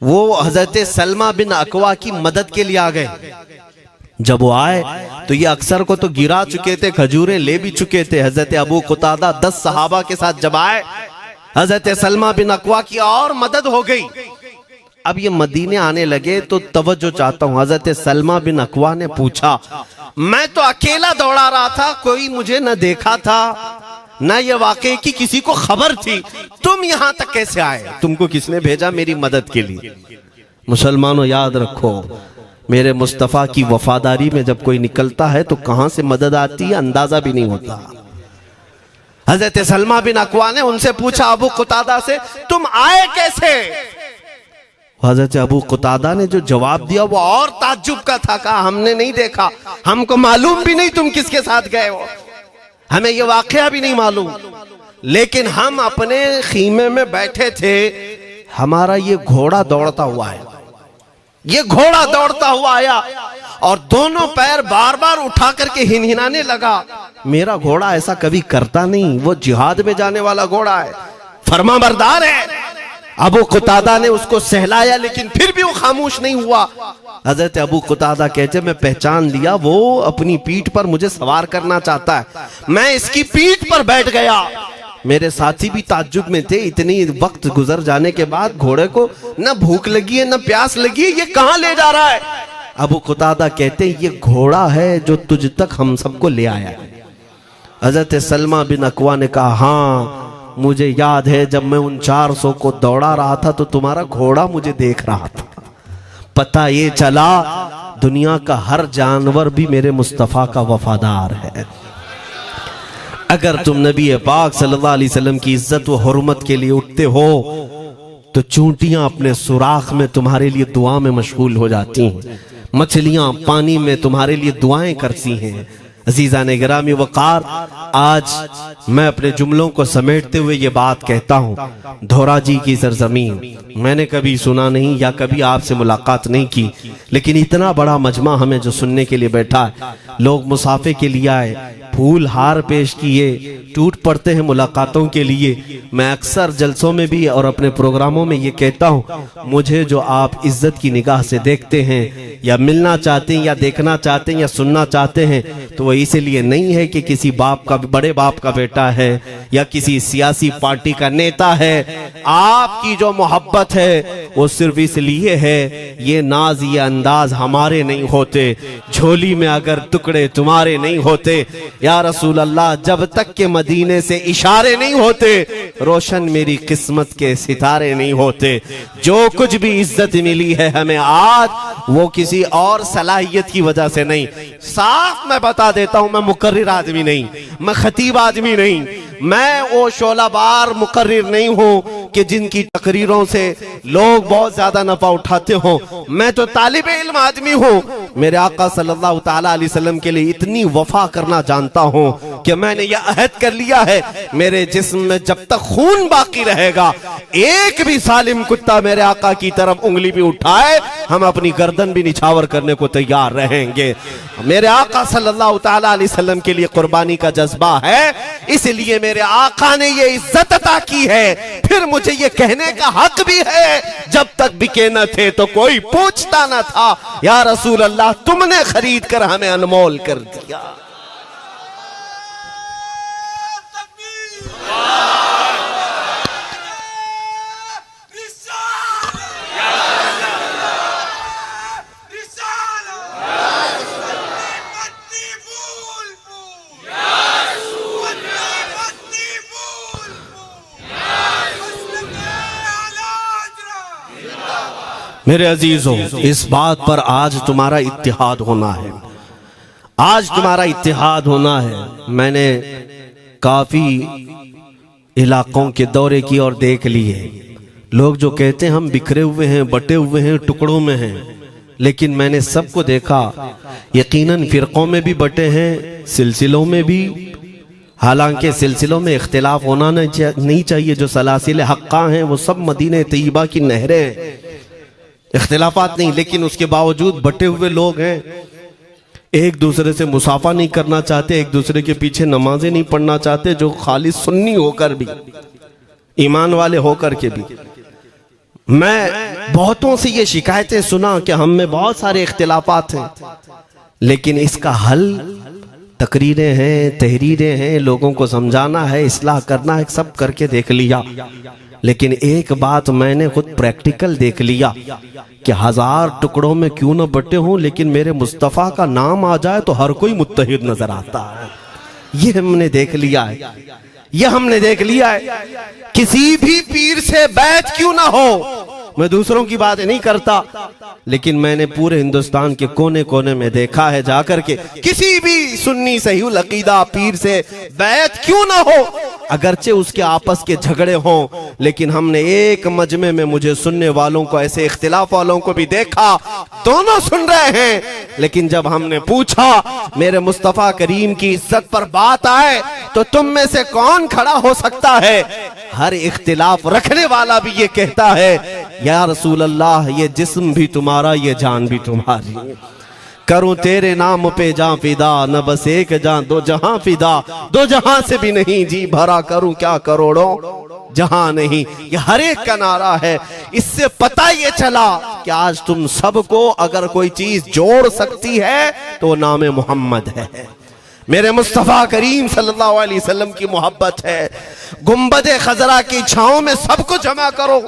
वो हजरत सलमा बिन अकवा की मदद के लिए आ गए। जब वो आए तो ये अक्सर को तो गिरा चुके थे, खजूरें ले भी चुके थे। हजरत अबू कुतादा 10 सहाबा के साथ जब आए, हजरत सलमा बिन अकवा की और मदद हो गई। अब ये मदीने आने लगे तो तवज्जो चाहता हूं। हजरत सलमा बिन अकवा ने पूछा, मैं तो अकेला दौड़ा रहा था, कोई मुझे न देखा था, न ये वाकई की किसी को खबर थी, तुम यहां तक कैसे आए? तुमको किसने भेजा मेरी मदद के लिए? मुसलमानों याद रखो, मेरे मुस्तफा की वफादारी में जब कोई निकलता है तो कहां से मदद आती है अंदाजा भी नहीं होता। हजरत सलमा बिन अकवा ने उनसे पूछा, अबू कुतादा से, तुम आए कैसे? हजरत अबू कुतादा ने जो जवाब दिया वो और ताज्जुब का था। कहा, हमने नहीं देखा, हमको मालूम भी नहीं तुम किसके साथ गए हो, हमें ये वाकया भी नहीं मालूम, लेकिन हम अपने खीमे में बैठे थे, हमारा ये घोड़ा दौड़ता हुआ है, ये घोड़ा दौड़ता हुआ आया और दोनों पैर बार बार उठा करके हिनहिनाने लगा। मेरा घोड़ा ऐसा कभी करता नहीं, वो जिहाद में जाने वाला घोड़ा है, फरमाबरदार है। अबू कुतादा ने उसको सहलाया, लेकिन फिर भी वो खामोश नहीं हुआ। हजरत अबू कुतादा कहते, मैं पहचान लिया, वो अपनी पीठ पर मुझे सवार करना चाहता है। मैं इसकी पीठ पर बैठ गया। मेरे साथी भी ताज्जुब में थे, इतनी वक्त गुजर जाने के बाद घोड़े को न भूख लगी है न प्यास लगी है, ये कहां ले जा रहा है? अबू कुतादा कहते, ये घोड़ा है जो तुझ तक हम सबको ले आया है। हजरत सलमा बिन अकवा ने कहा, हाँ मुझे याद है, जब मैं उन 400 को दौड़ा रहा था तो तुम्हारा घोड़ा मुझे देख रहा था। पता ये चला दुनिया का हर जानवर भी मेरे मुस्तफा का वफादार है। अगर तुम नबी पाक सल्लल्लाहु अलैहि वसल्लम की इज्जत व हुर्मत के लिए उठते हो तो चूंटियां अपने सुराख में तुम्हारे लिए दुआ में मशगूल हो जाती हैं, मछलियां पानी में तुम्हारे लिए दुआएं करती हैं। अजीज़ान गिरामी वक़ार, आज मैं अपने जुमलों को समेटते हुए ये बात कहता हूँ, धोराजी की सरजमीन मैंने कभी सुना नहीं या कभी आपसे मुलाकात नहीं की, लेकिन इतना बड़ा मजमा हमें जो सुनने के लिए बैठा है, लोग मुसाफे के लिए आए, फूल हार पेश किए, टूट पड़ते हैं मुलाकातों के लिए। मैं अक्सर जलसों में भी और अपने प्रोग्रामों में ये कहता हूँ, मुझे जो आप इज्जत की निगाह से देखते हैं या मिलना चाहते हैं या देखना चाहते हैं या सुनना चाहते हैं, तो वो इसलिए नहीं है कि किसी बाप का, बड़े बाप का बेटा है या किसी सियासी पार्टी का नेता है। आपकी जो मोहब्बत है वो सिर्फ इसलिए है, ये नाज ये अंदाज हमारे नहीं होते, झोली में अगर टुकड़े तुम्हारे नहीं होते, या रसूल अल्लाह, जब तक के मदीने से इशारे नहीं होते, रोशन मेरी किस्मत के सितारे नहीं होते। जो कुछ भी इज्जत मिली है हमें आज, वो किसी और सलाहियत की वजह से नहीं। साफ मैं बता देता हूं, मैं मुकर्रिर आदमी नहीं, मैं खतीब आदमी नहीं, मैं वो शोलाबार मुकर्रिर नहीं हूं कि जिनकी तकरीरों से लोग बहुत ज्यादा नफा उठाते हो। मैं तो तालिब इल्म आदमी हूं। मेरे आका सल्लल्लाहु ताला अलैहि वसल्लम के लिए इतनी वफा करना जानता हूं कि मैंने यह अहद कर लिया है, मेरे जिस्म में जब तक खून बाकी रहेगा, एक भी सालिम कुत्ता मेरे आका की तरफ उंगली भी उठाए, हम अपनी गर्दन भी निछावर करने को तैयार रहेंगे। मेरे आका सल्लल्लाहु ताला अलैहि वसल्लम के लिए कुर्बानी का जज्बा है, इसलिए मेरे आका ने ये इज्जत अता की है। फिर मुझे ये कहने का हक भी है, जब तक बिके न थे तो कोई पूछता न था, या रसूल अल्लाह तुमने खरीद कर हमें अनमोल कर दिया। मेरे अजीजों, इस बात पर आज तुम्हारा इत्तिहाद होना है, आज तुम्हारा इत्तिहाद होना है। मैंने काफी इलाकों के दौरे की और देख लिए, लोग जो कहते हैं हम बिखरे हुए हैं, बटे हुए हैं, टुकड़ों में हैं, लेकिन मैंने सबको देखा, यकीनन फिरकों में भी बटे हैं, सिलसिलों में भी। हालांकि सिलसिलों में इख्तिलाफ होना नहीं चाहिए, जो सलासिल हक्का हैं वो सब मदीने तैयबा की नहरें हैं, इख्तिलाफात नहीं, लेकिन उसके बावजूद बटे हुए लोग हैं। एक दूसरे से मुसाफा नहीं करना चाहते, एक दूसरे के पीछे नमाजें नहीं पढ़ना चाहते, जो खाली सुन्नी होकर भी, ईमान वाले होकर के भी। मैं बहुतों से ये शिकायतें सुना कि हम में बहुत सारे इख्तिलाफात हैं, लेकिन इसका हल तकरीरें हैं, तहरीरें हैं, लोगों को समझाना है, इस्लाह करना है, सब करके देख लिया। लेकिन एक बात मैंने खुद प्रैक्टिकल देख लिया कि 1000 टुकड़ों में क्यों न बटे हों, लेकिन मेरे मुस्तफ़ा का नाम आ जाए तो हर कोई मुत्तहिद नजर आता है। ये हमने देख लिया है, ये हमने देख लिया है। किसी भी पीर से बैत क्यों ना हो, मैं दूसरों की बात नहीं करता, लेकिन मैंने पूरे हिंदुस्तान के कोने कोने में देखा है जाकर के, किसी भी सुन्नी सहीहुल अकीदा पीर से बैत क्यों ना हो, अगरचे उसके आपस के झगड़े हों, लेकिन हमने एक मजमे में मुझे सुनने वालों को, ऐसे इख्तिलाफ वालों को भी देखा, दोनों सुन रहे हैं, लेकिन जब हमने पूछा मेरे मुस्तफ़ा करीम की इज्जत पर बात आए तो तुम में से कौन खड़ा हो सकता है, हर इख्तिलाफ रखने वाला भी ये कहता है, या रसूल अल्लाह, ये जिस्म भी तुम्हारा, ये जान भी तुम्हारी, करूं तेरे नाम पे जान फिदा, न बस एक जान दो जहां फिदा, दो जहां से भी नहीं जी भरा, करूं क्या करोड़ों जहां नहीं। ये हर एक का नारा है। इससे पता ये चला कि आज तुम सबको अगर कोई चीज जोड़ सकती है तो नाम मोहम्मद है, मेरे मुस्तफ़ा करीम सल्लल्लाहु अलैहि वसल्लम की मोहब्बत है। गुंबदे खजरा की छांव में सबको जमा करो,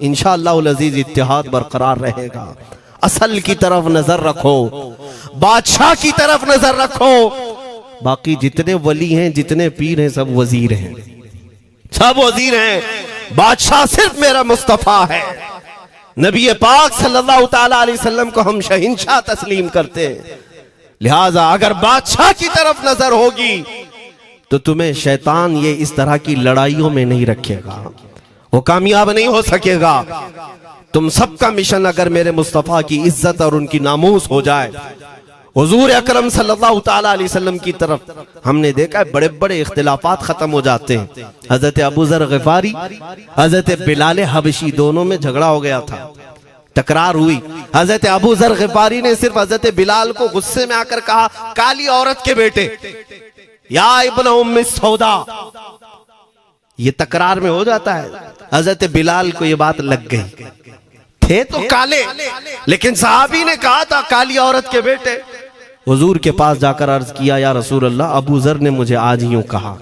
इंशाअल्लाह अज़ीज इत्तिहाद बरकरार रहेगा। असल की तरफ नजर रखो, बादशाह की तरफ नजर रखो। बाकी जितने वली हैं, जितने पीर हैं, सब वजीर हैं, सब वजीर हैं। बादशाह सिर्फ मेरा मुस्तफ़ा है। नबी पाक सल्लल्लाहु ताला अलैहि वसल्लम को हम शहंशाह तस्लीम करते हैं। लिहाजा अगर बादशाह की तरफ नजर होगी तो तुम्हें शैतान ये इस तरह की लड़ाइयों में नहीं रखेगा, वो कामयाब नहीं हो सकेगा। तुम सबका मिशन अगर मेरे मुस्तफ़ा की इज्जत और उनकी नामूस हो जाए, हुजूर अकरम सल्लल्लाहु ताला अलैहि वसल्लम की तरफ हमने देखा है बड़े बड़े इख्तिलाफात खत्म हो जाते हैं। हजरत अबू ज़र ग़िफ़ारी, हजरत बिलाल हबशी, दोनों में झगड़ा हो गया था, तकरार हुई। हजरत अबू ज़र ग़िफ़ारी ने सिर्फ हजरत बिलाल को गुस्से में आकर कहा, काली औरत के बेटे, या इब्न उम्मी सौदा। ये तकरार में हो जाता है। हजरत बिलाल को ये बात लग गई, थे तो काले, लेकिन सहाबी ने कहा था काली औरत के बेटे। हुजूर के पास जाकर अर्ज किया, या रसूल अल्लाह, अबू ज़र ने मुझे आज यूं कहा,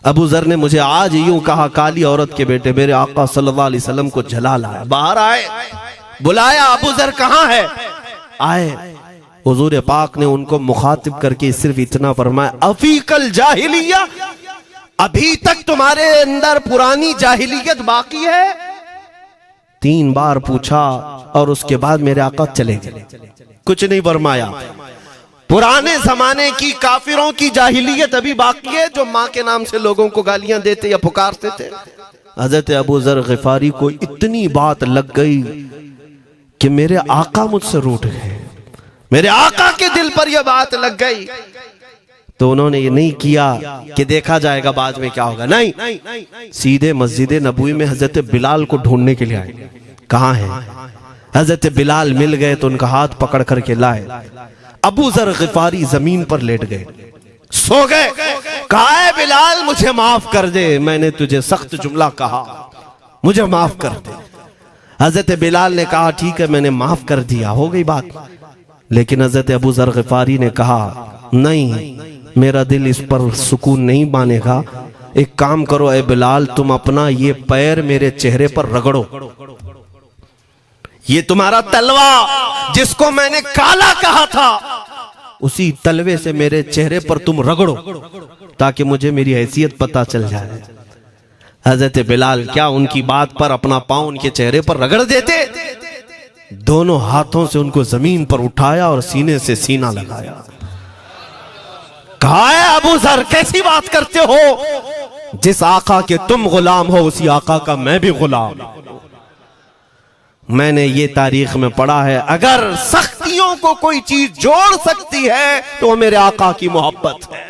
अबू ज़र ने मुझे आज यूं कहा, काली औरत के बेटे। मेरे आका सल्लल्लाहु अलैहि वसल्लम को जला लाया, बाहर आए, बुलाया, अबू ज़र कहाँ है? आए। हुजूर पाक ने उनको मुखातिब करके सिर्फ इतना फरमाया, अफीकल जाहिलिया, अभी तक तुम्हारे अंदर पुरानी जाहिलियत बाकी है? 3 बार पूछा और उसके बाद मेरे आका चले गए, कुछ नहीं फरमाया। पुराने जमाने की काफिरों की जाहिलियत अभी बाकी है, जो माँ के नाम से लोगों को गालियां देते या पुकारते थे। हजरत अबू ज़र ग़िफ़ारी को इतनी बात लग गई कि मेरे आका मुझसे रूठ गए, मेरे आका के दिल पर यह बात लग गई। तो उन्होंने ये नहीं किया कि देखा जाएगा बाद में क्या होगा, नहीं, सीधे मस्जिद नबवी में हजरत बिलाल को ढूंढने के लिए आए। कहाँ है? हजरत बिलाल मिल गए तो उनका हाथ पकड़ करके लाए। अबू ज़र ग़िफ़ारी जमीन पर लेट गए, सो गए। कहा है बिलाल, मुझे माफ कर दे, मैंने तुझे सख्त जुमला कहा, मुझे माफ कर दे। हजरत बिलाल ने कहा, ठीक है, मैंने माफ कर दिया, हो गई बात। लेकिन हजरत अबू ज़र ग़िफ़ारी ने कहा, नहीं, मेरा दिल इस पर सुकून नहीं मानेगा। एक काम करो ए बिलाल, तुम अपना ये पैर मेरे चेहरे पर रगड़ो, ये तुम्हारा तलवा जिसको मैंने काला कहा था, उसी तलवे से मेरे चेहरे पर तुम रगड़ो, ताकि मुझे मेरी हैसियत पता चल जाए। हजरत बिलाल क्या उनकी बात पर अपना पांव उनके चेहरे पर रगड़ देते? दोनों हाथों से उनको जमीन पर उठाया और सीने से सीना लगाया। कहा है अबू ज़र, कैसी बात करते हो? जिस आका के तुम गुलाम हो, उसी आका का मैं भी गुलाम। मैंने ये तारीख में पढ़ा है, अगर सख्तियों को कोई चीज जोड़ सकती है तो मेरे आका की मोहब्बत है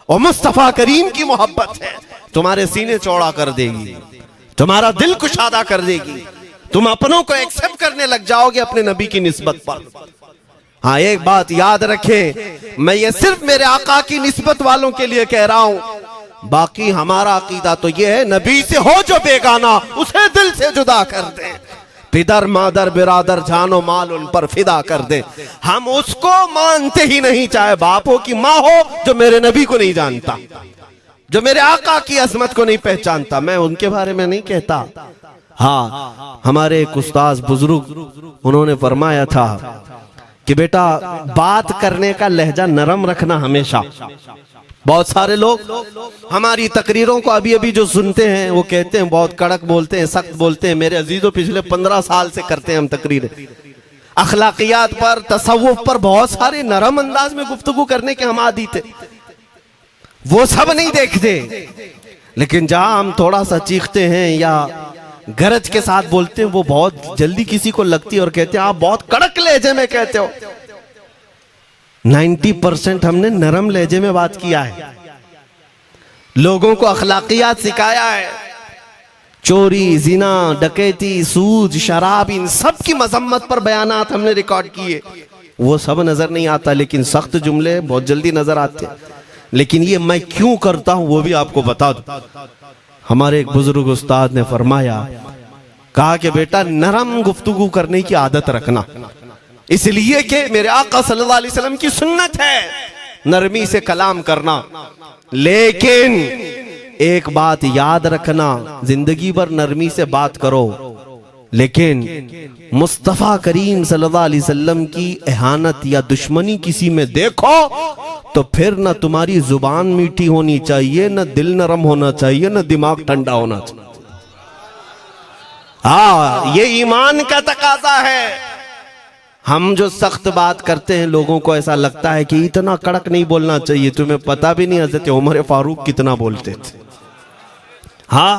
और मुस्तफा करीम की मोहब्बत है। तुम्हारे सीने चौड़ा कर देगी, तुम्हारा दिल कुशादा कर देगी, तुम अपनों को एक्सेप्ट करने लग जाओगे अपने नबी की निस्बत पर। हाँ, एक बात याद रखें, मैं ये सिर्फ मेरे आका की निस्बत वालों के लिए कह रहा हूं, बाकी हमारा अकीदा तो ये है, नबी से हो जो बेगाना उसे दिल से जुदा कर दे, पिदर मादर बिरादर जानो माल उन पर फिदा कर दे। हम उसको मानते ही नहीं, चाहे बापों की माँ हो जो मेरे नबी को नहीं जानता, जो मेरे आका की अजमत को नहीं पहचानता, मैं उनके बारे में नहीं कहता। हाँ, हमारे एक उस्ताद बुजुर्ग उन्होंने फरमाया था कि बेटा बात करने का लहजा नरम रखना हमेशा। बहुत सारे लोग हमारी तकरीरों को अभी अभी जो सुनते हैं वो कहते हैं बहुत कड़क बोलते हैं, सख्त बोलते हैं। मेरे अजीजों, पिछले 15 साल से करते हैं हम तकरीरें, अखलाकियात पर, तसव्वुफ पर बहुत सारे नरम अंदाज में गुफ्तगू करने के हम आदी थे। वो सब नहीं देखते, लेकिन जहां हम थोड़ा सा चीखते हैं या गरज के साथ बोलते हैं, वो बहुत जल्दी किसी को लगती है और कहते हैं आप बहुत कड़क लहजे में कहते हो। 90% हमने नरम लहजे में बात किया है, लोगों को अखलाकियात सिखाया है। चोरी, जिना, डकैती, सूद, शराब, इन सब की मजम्मत पर बयानात हमने रिकॉर्ड किए। वो सब नजर नहीं आता, लेकिन सख्त जुमले बहुत जल्दी नजर आते हैं। लेकिन ये मैं क्यों करता हूं वो भी आपको बता दूं। हमारे एक बुजुर्ग उस्ताद ने फरमाया, कहा कि बेटा नरम गुफ्तगू करने की आदत रखना, इसलिए कि मेरे आका सल्लल्लाहु अलैहि वसल्लम की सुन्नत है नरमी से कलाम करना। लेकिन एक बात याद रखना, जिंदगी भर नरमी से बात करो, लेकिन मुस्तफा करीम सल्लल्लाहु अलैहि वसल्लम की एहानत या दुश्मनी किसी में देखो तो फिर न तुम्हारी जुबान मीठी होनी चाहिए, न दिल नरम होना चाहिए, न दिमाग ठंडा होना चाहिए। हाँ, ये ईमान का तकाजा है। हम जो सख्त बात करते हैं, लोगों को ऐसा लगता है कि इतना कड़क नहीं बोलना चाहिए। तुम्हें पता भी नहीं हज़रत उमर फारूक कितना बोलते थे। हाँ,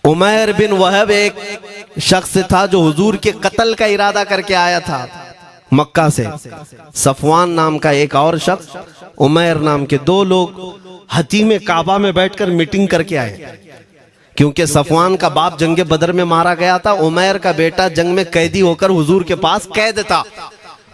उमैर बिन वहब एक शख्स था जो हुजूर के कत्ल का इरादा करके आया था मक्का से। सफवान नाम का एक और शख्स, उमैर नाम के 2 लोग हतीम काबा में बैठकर मीटिंग करके आए, क्योंकि सफवान का बाप जंग बदर में मारा गया था, उमैर का बेटा जंग में कैदी होकर हुजूर के पास कैद था।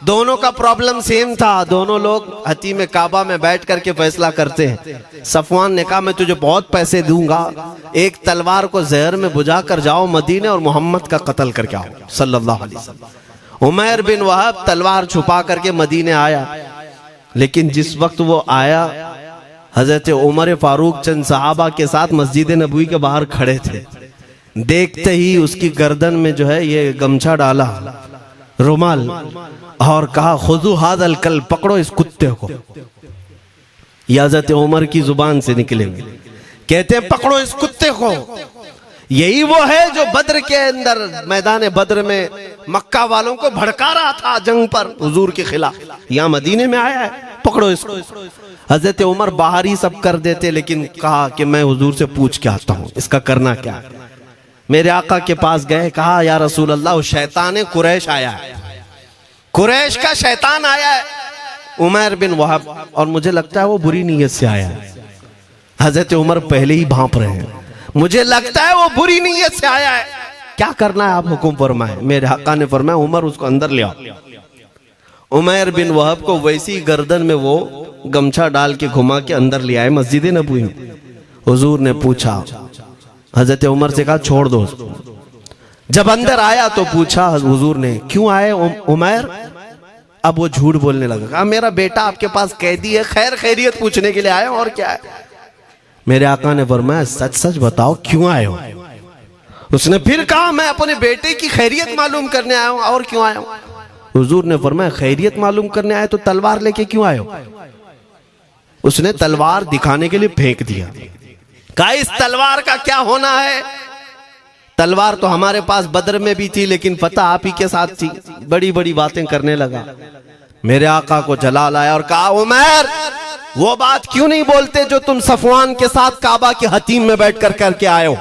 दोनों का प्रॉब्लम सेम था। दोनों लोग हतीम काबा में बैठ करके फैसला करते हैं। सफवान ने कहा मैं तुझे बहुत पैसे दूंगा, एक तलवार को जहर में बुझा कर जाओ मदीने और मोहम्मद का कत्ल करके आओ सल्लल्लाहु अलैहि वसल्लम। उमैर बिन वहब तलवार छुपा करके मदीने आया, लेकिन जिस वक्त वो आया, हजरत उमर फारूक चंद सहाबा के साथ मस्जिद नबवी के बाहर खड़े थे। देखते ही उसकी गर्दन में जो है ये गमछा डाला, रुमाल, और कहा खुदू हादल कल, पकड़ो इस कुत्ते को। ये हजरत उमर की जुबान से निकलेंगे, कहते हैं पकड़ो इस कुत्ते को। यही वो है जो बद्र के अंदर, मैदान बद्र में मक्का वालों को भड़का रहा था जंग पर हुजूर के खिलाफ। यहाँ मदीने में आया है, पकड़ो इसको। हजरत उमर बाहर ही सब कर देते, लेकिन कहा कि मैं हुजूर से पूछ के आता हूँ इसका करना क्या है। मेरे आका के पास गए, कहा या रसूल अल्लाह, वो शैतान कुरैश आया है, कुरैश का शैतान आया है, उमैर बिन वहब, और मुझे लगता है वो बुरी नीयत से आया है। हजरत उमर पहले ही भांप रहे हैं, मुझे लगता है वो बुरी नीयत से आया है, क्या करना है आप हुक्म फरमाए। मेरे आका ने फरमाया उमर उसको अंदर ले आओ। उमैर बिन वहब को वैसी गर्दन में वो गमछा डाल के घुमा के अंदर ले आए मस्जिद नबवी में। हुजूर ने पूछा, हजरत उमर से कहा छोड़ दो उसको। जब अंदर आया तो पूछा हुजूर ने, क्यों आए उमैर? अब वो झूठ बोलने लगा, कहा मेरा बेटा आपके पास कैदी है, खैर खैरियत पूछने के लिए आए और क्या है। मेरे आका ने फरमाया सच सच बताओ क्यों आए हो। उसने फिर कहा मैं अपने बेटे की खैरियत मालूम करने आया हूं, और क्यों आया हूं। हुजूर ने फरमाया खैरियत मालूम करने आए तो तलवार लेके क्यों आए हो। उसने तलवार दिखाने के लिए फेंक दिया, कहा इस तलवार का क्या होना है। तलवार तो हमारे पास बद्र में भी थी, लेकिन फतह आप ही के साथ थी। बड़ी बड़ी बातें करने लगा। मेरे आका को जलाल आया और कहा उमैर वो बात क्यों नहीं बोलते जो तुम सफवान के साथ काबा के हतीम में बैठकर करके आए हो।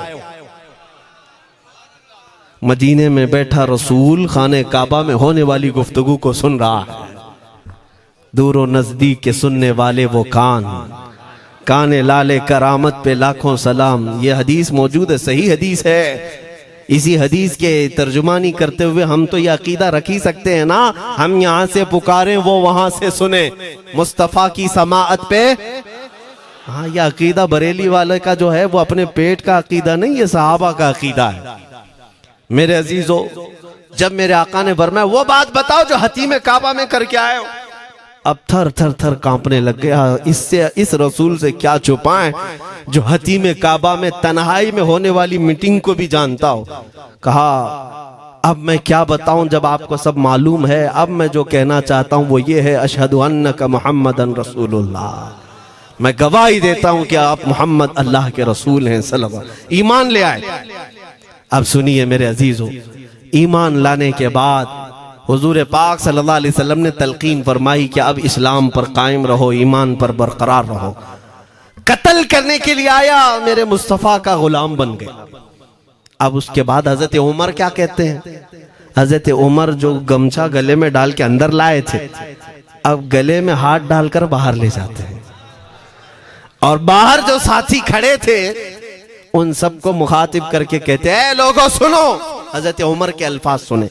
मदीने में बैठा रसूल खाने काबा में होने वाली गुफ्तगू को सुन रहा है। दूर और नजदीक के सुनने वाले वो काने लाले करामत पे लाखों सलाम। ये हदीस मौजूद है, सही हदीस है। इसी हदीस के तर्जुमानी करते हुए हम तो ये अकीदा रख ही सकते हैं ना, हम यहाँ से पुकारें वो वहां से सुने, मुस्तफा की समाअत पे। हाँ, ये अकीदा बरेली वाले का जो है वो अपने पेट का अकीदा नहीं, ये सहाबा का अकीदा है। मेरे अजीजों, जब मेरे आका ने फरमाया वो बात बताओ जो हतीम काबा में करके आए हो, अब थर थर थर कांपने लग गया। इससे इस रसूल से क्या छुपाएं जो हतीम काबा में तन्हाई में होने वाली मीटिंग को भी जानता हो। कहा अब मैं क्या बताऊं जब आपको सब मालूम है। अब मैं जो कहना चाहता हूं वो ये है, अशहदु अन्नका मुहम्मदन रसूलुल्लाह, मैं गवाही देता हूं कि आप मोहम्मद अल्लाह के रसूल हैं सल्लल्लाहु अलैहि वसल्लम। ईमान ले आए। अब सुनिए मेरे अजीजों, ईमान लाने के बाद हुजूर पाक सल्लल्लाहु अलैहि वसल्लम ने तलकीन फरमाई कि अब इस्लाम पर कायम रहो, ईमान पर बरकरार रहो। कत्ल करने के लिए आया, मेरे मुस्तफ़ा का गुलाम बन गया। अब उसके बाद हजरत उमर क्या कहते हैं, हजरत उमर जो गमछा गले में डाल के अंदर लाए थे, अब गले में हाथ डालकर बाहर ले जाते हैं। और बाहर जो साथी खड़े थे उन सबको मुखातिब करके कहते हैं, लोगों सुनो। हजरत उमर के अल्फाज सुने,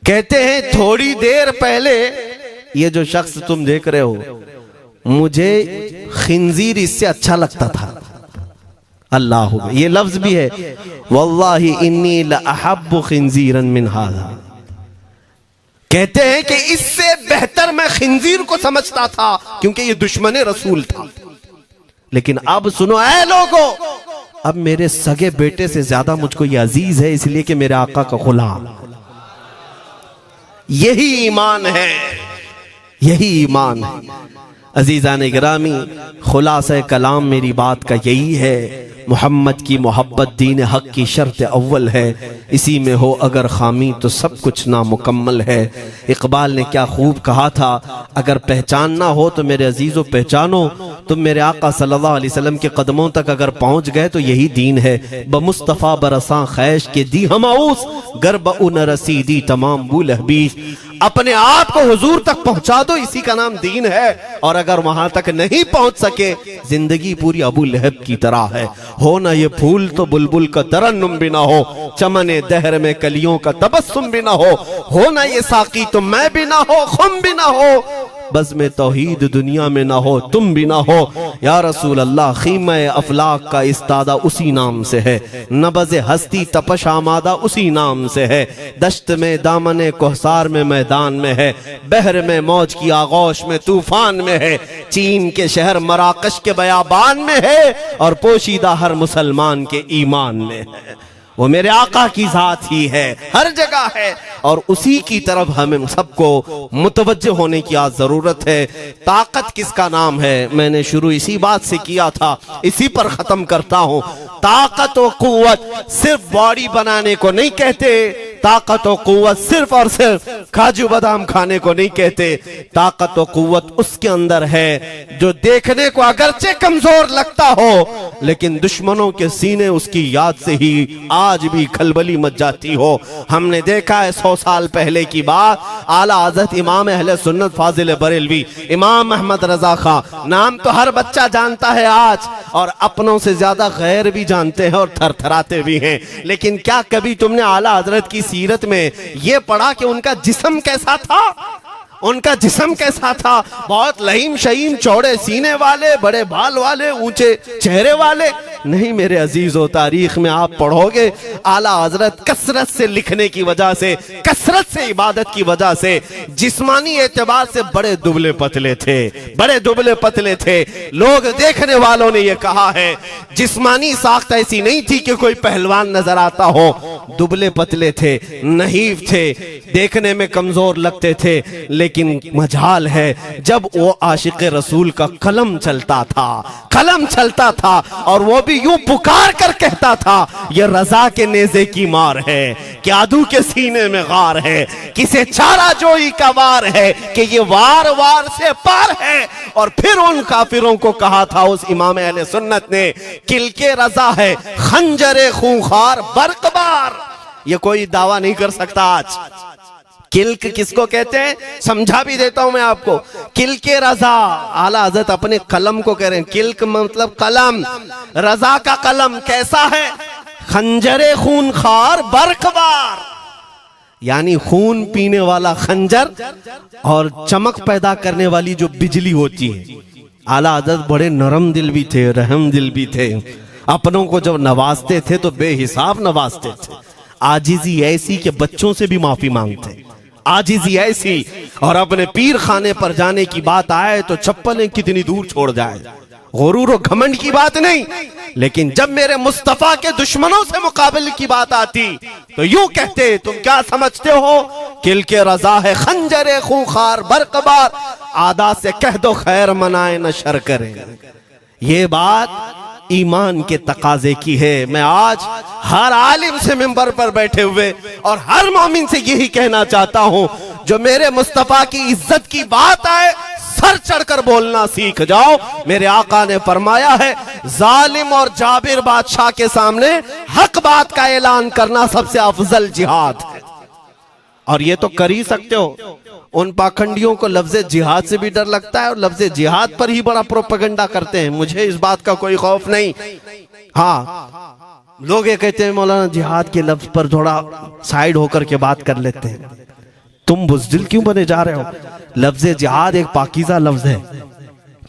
कहते हैं थोड़ी देर पहले ये जो शख्स तुम देख रहे हो, मुझे खिंजीर इससे अच्छा लगता था। अल्लाह, ये लफ्ज भी है, वल्लाही इन्नी लअहब्बु खिंजीरन मिन हाज़ा। कहते हैं कि इससे बेहतर मैं खिंजीर को समझता था क्योंकि ये दुश्मन रसूल था। लेकिन अब सुनो ऐ लोगों, अब मेरे सगे बेटे से ज्यादा मुझको ये अजीज है, इसलिए कि मेरे आका का गुलाम। यही ईमान है, यही ईमान है। अजीजान गिरामी, खुलासा कलाम मेरी बात का यही है, मोहम्मद की मोहब्बत दीन हक की शर्त अव्वल है। इसी में हो अगर खामी तो सब कुछ नामुकम्मल है। इकबाल ने क्या खूब कहा था, अगर पहचानना हो तो मेरे अजीज़ों पहचानो। तुम मेरे आका सल्लल्लाहु अलैहि वसल्लम के कदमों तक अगर पहुंच गए तो यही दीन है। बमुस्तफ़ा बरसा खैश के दी हमाउस, गर्ब उन रसीदी तमाम बुल हबीस। अपने आप को हुजूर तक पहुंचा दो, इसी का नाम दीन है। और अगर वहां तक नहीं पहुंच सके, जिंदगी पूरी अबू लहब की तरह है। हो ना ये फूल तो बुलबुल का तरन्नुम भी ना हो, चमने दहर में कलियों का तबस्सुम भी ना हो ना ये साकी तो मैं भी ना हो, खुम भी ना हो, बस में तौहीद दुनिया में ना हो, तुम भी ना हो। या रसूल अल्लाह, खीमा अफलाक का इस्तादा उसी नाम से है, नबज़ हस्ती तपश आमादा उसी नाम से है। दश्त में दामने कोहसार में मैदान में है, बहर में मौज की आगोश में तूफान में है, चीन के शहर मराकश के बयाबान में है, और पोशीदा हर मुसलमान के ईमान में है। वो मेरे आका की जात ही है, हर जगह है, और उसी की तरफ हमें सबको मुतवज्जे होने की आज जरूरत है। ताकत किसका नाम है, मैंने शुरू इसी बात से किया था, इसी पर खत्म करता हूं। ताकत और कुव्वत सिर्फ बॉडी बनाने को नहीं कहते, ताकत और कुव्वत सिर्फ और सिर्फ काजू बादाम खाने को नहीं कहते। ताकत और कुव्वत उसके अंदर है जो देखने को अगरचे कमजोर लगता हो, लेकिन दुश्मनों के सीने उसकी याद से ही आज भी खलबली मच जाती हो। हमने देखा है 100 साल पहले की बात, आला हज़रत इमाम अहले सुन्नत फाजिल बरेलवी इमाम अहमद रजा खां, नाम तो हर बच्चा जानता है आज, और अपनों से ज्यादा गैर भी जानते हैं और थरथराते भी हैं। लेकिन क्या कभी तुमने आला हजरत की सीरत में यह पढ़ा कि उनका जिस्म कैसा था? उनका जिस्म कैसा था? बहुत लहीम शहीम, चौड़े सीने वाले, बड़े बाल वाले, ऊंचे चेहरे वाले? नहीं मेरे अजीजों, तारीख में आप पढ़ोगे आला हजरत कसरत से लिखने की वजह से, कसरत से इबादत की वजह से, जिस्मानी एतबार से बड़े दुबले पतले थे, बड़े दुबले पतले थे। लोग देखने वालों ने यह कहा है, जिस्मानी साख्त ऐसी नहीं थी कि कोई पहलवान नजर आता हो, दुबले पतले थे, नहीफ थे, देखने में कमजोर लगते थे। लेकिन मजाल है जब वो आशिक रसूल का कलम चलता था, कलम चलता था, और वो भी यूं पुकार कर कहता था, ये रजा के नेज़े की मार है, कि आदू के सीने में गार है, किसे चारा जोई का वार है, कि ये वार वार से पार है। और फिर उन काफिरों को कहा था उस इमाम अहले सुन्नत ने, किल के रजा है खंजरे खूंखार बरकबार। ये कोई दावा नहीं कर सकता आज। किल्क किसको कहते हैं समझा भी देता हूं मैं आपको। किल के रजा, आला हज़रत अपने कलम को कह रहे हैं, किल्क मतलब कलम, रजा का कलम कैसा है? खंजरे खून खार बरकबार, यानी खून पीने वाला खंजर और चमक पैदा करने वाली जो बिजली होती है। आला हज़रत बड़े नरम दिल भी थे, रहम दिल भी थे। अपनों को जब नवाजते थे तो बेहिसाब नवाजते थे। आजिजी ऐसी कि बच्चों से भी माफी मांगते, आजिजी ऐसी। और अपने पीर खाने पर जाने की बात आए तो चप्पलें कितनी दूर छोड़ जाए। गुरूर और घमंड की बात नहीं, लेकिन जब मेरे मुस्तफा के दुश्मनों से मुकाबले की बात आती तो यूं कहते, तुम क्या समझते हो किल के रजा है खंजरे खूंखार बरकबार, आदा से कह दो खैर मनाए न शर करे। ये बात ईमान के तकाजे की है। मैं आज हर आलिम से मिंबर पर बैठे हुए और हर मोमिन से यही कहना चाहता हूं, जो मेरे मुस्तफा की इज्जत की बात आए सर चढ़कर बोलना सीख जाओ। मेरे आका ने फरमाया है, जालिम और जाबिर बादशाह के सामने हक बात का ऐलान करना सबसे अफजल जिहाद है। और ये तो कर ही सकते हो। उन पाखंडियों को लफ्ज़े जिहाद से भी डर लगता है और लफ्ज़े जिहाद पर ही बड़ा प्रोपेगेंडा करते हैं। मुझे इस बात का कोई खौफ नहीं। हाँ, लोग ये कहते हैं मौलाना जिहाद के लफ्ज पर थोड़ा साइड होकर के बात कर लेते हैं। तुम बुज़दिल क्यों बने जा रहे हो? लफ्ज़े जिहाद एक पाकीज़ा लफ्ज है,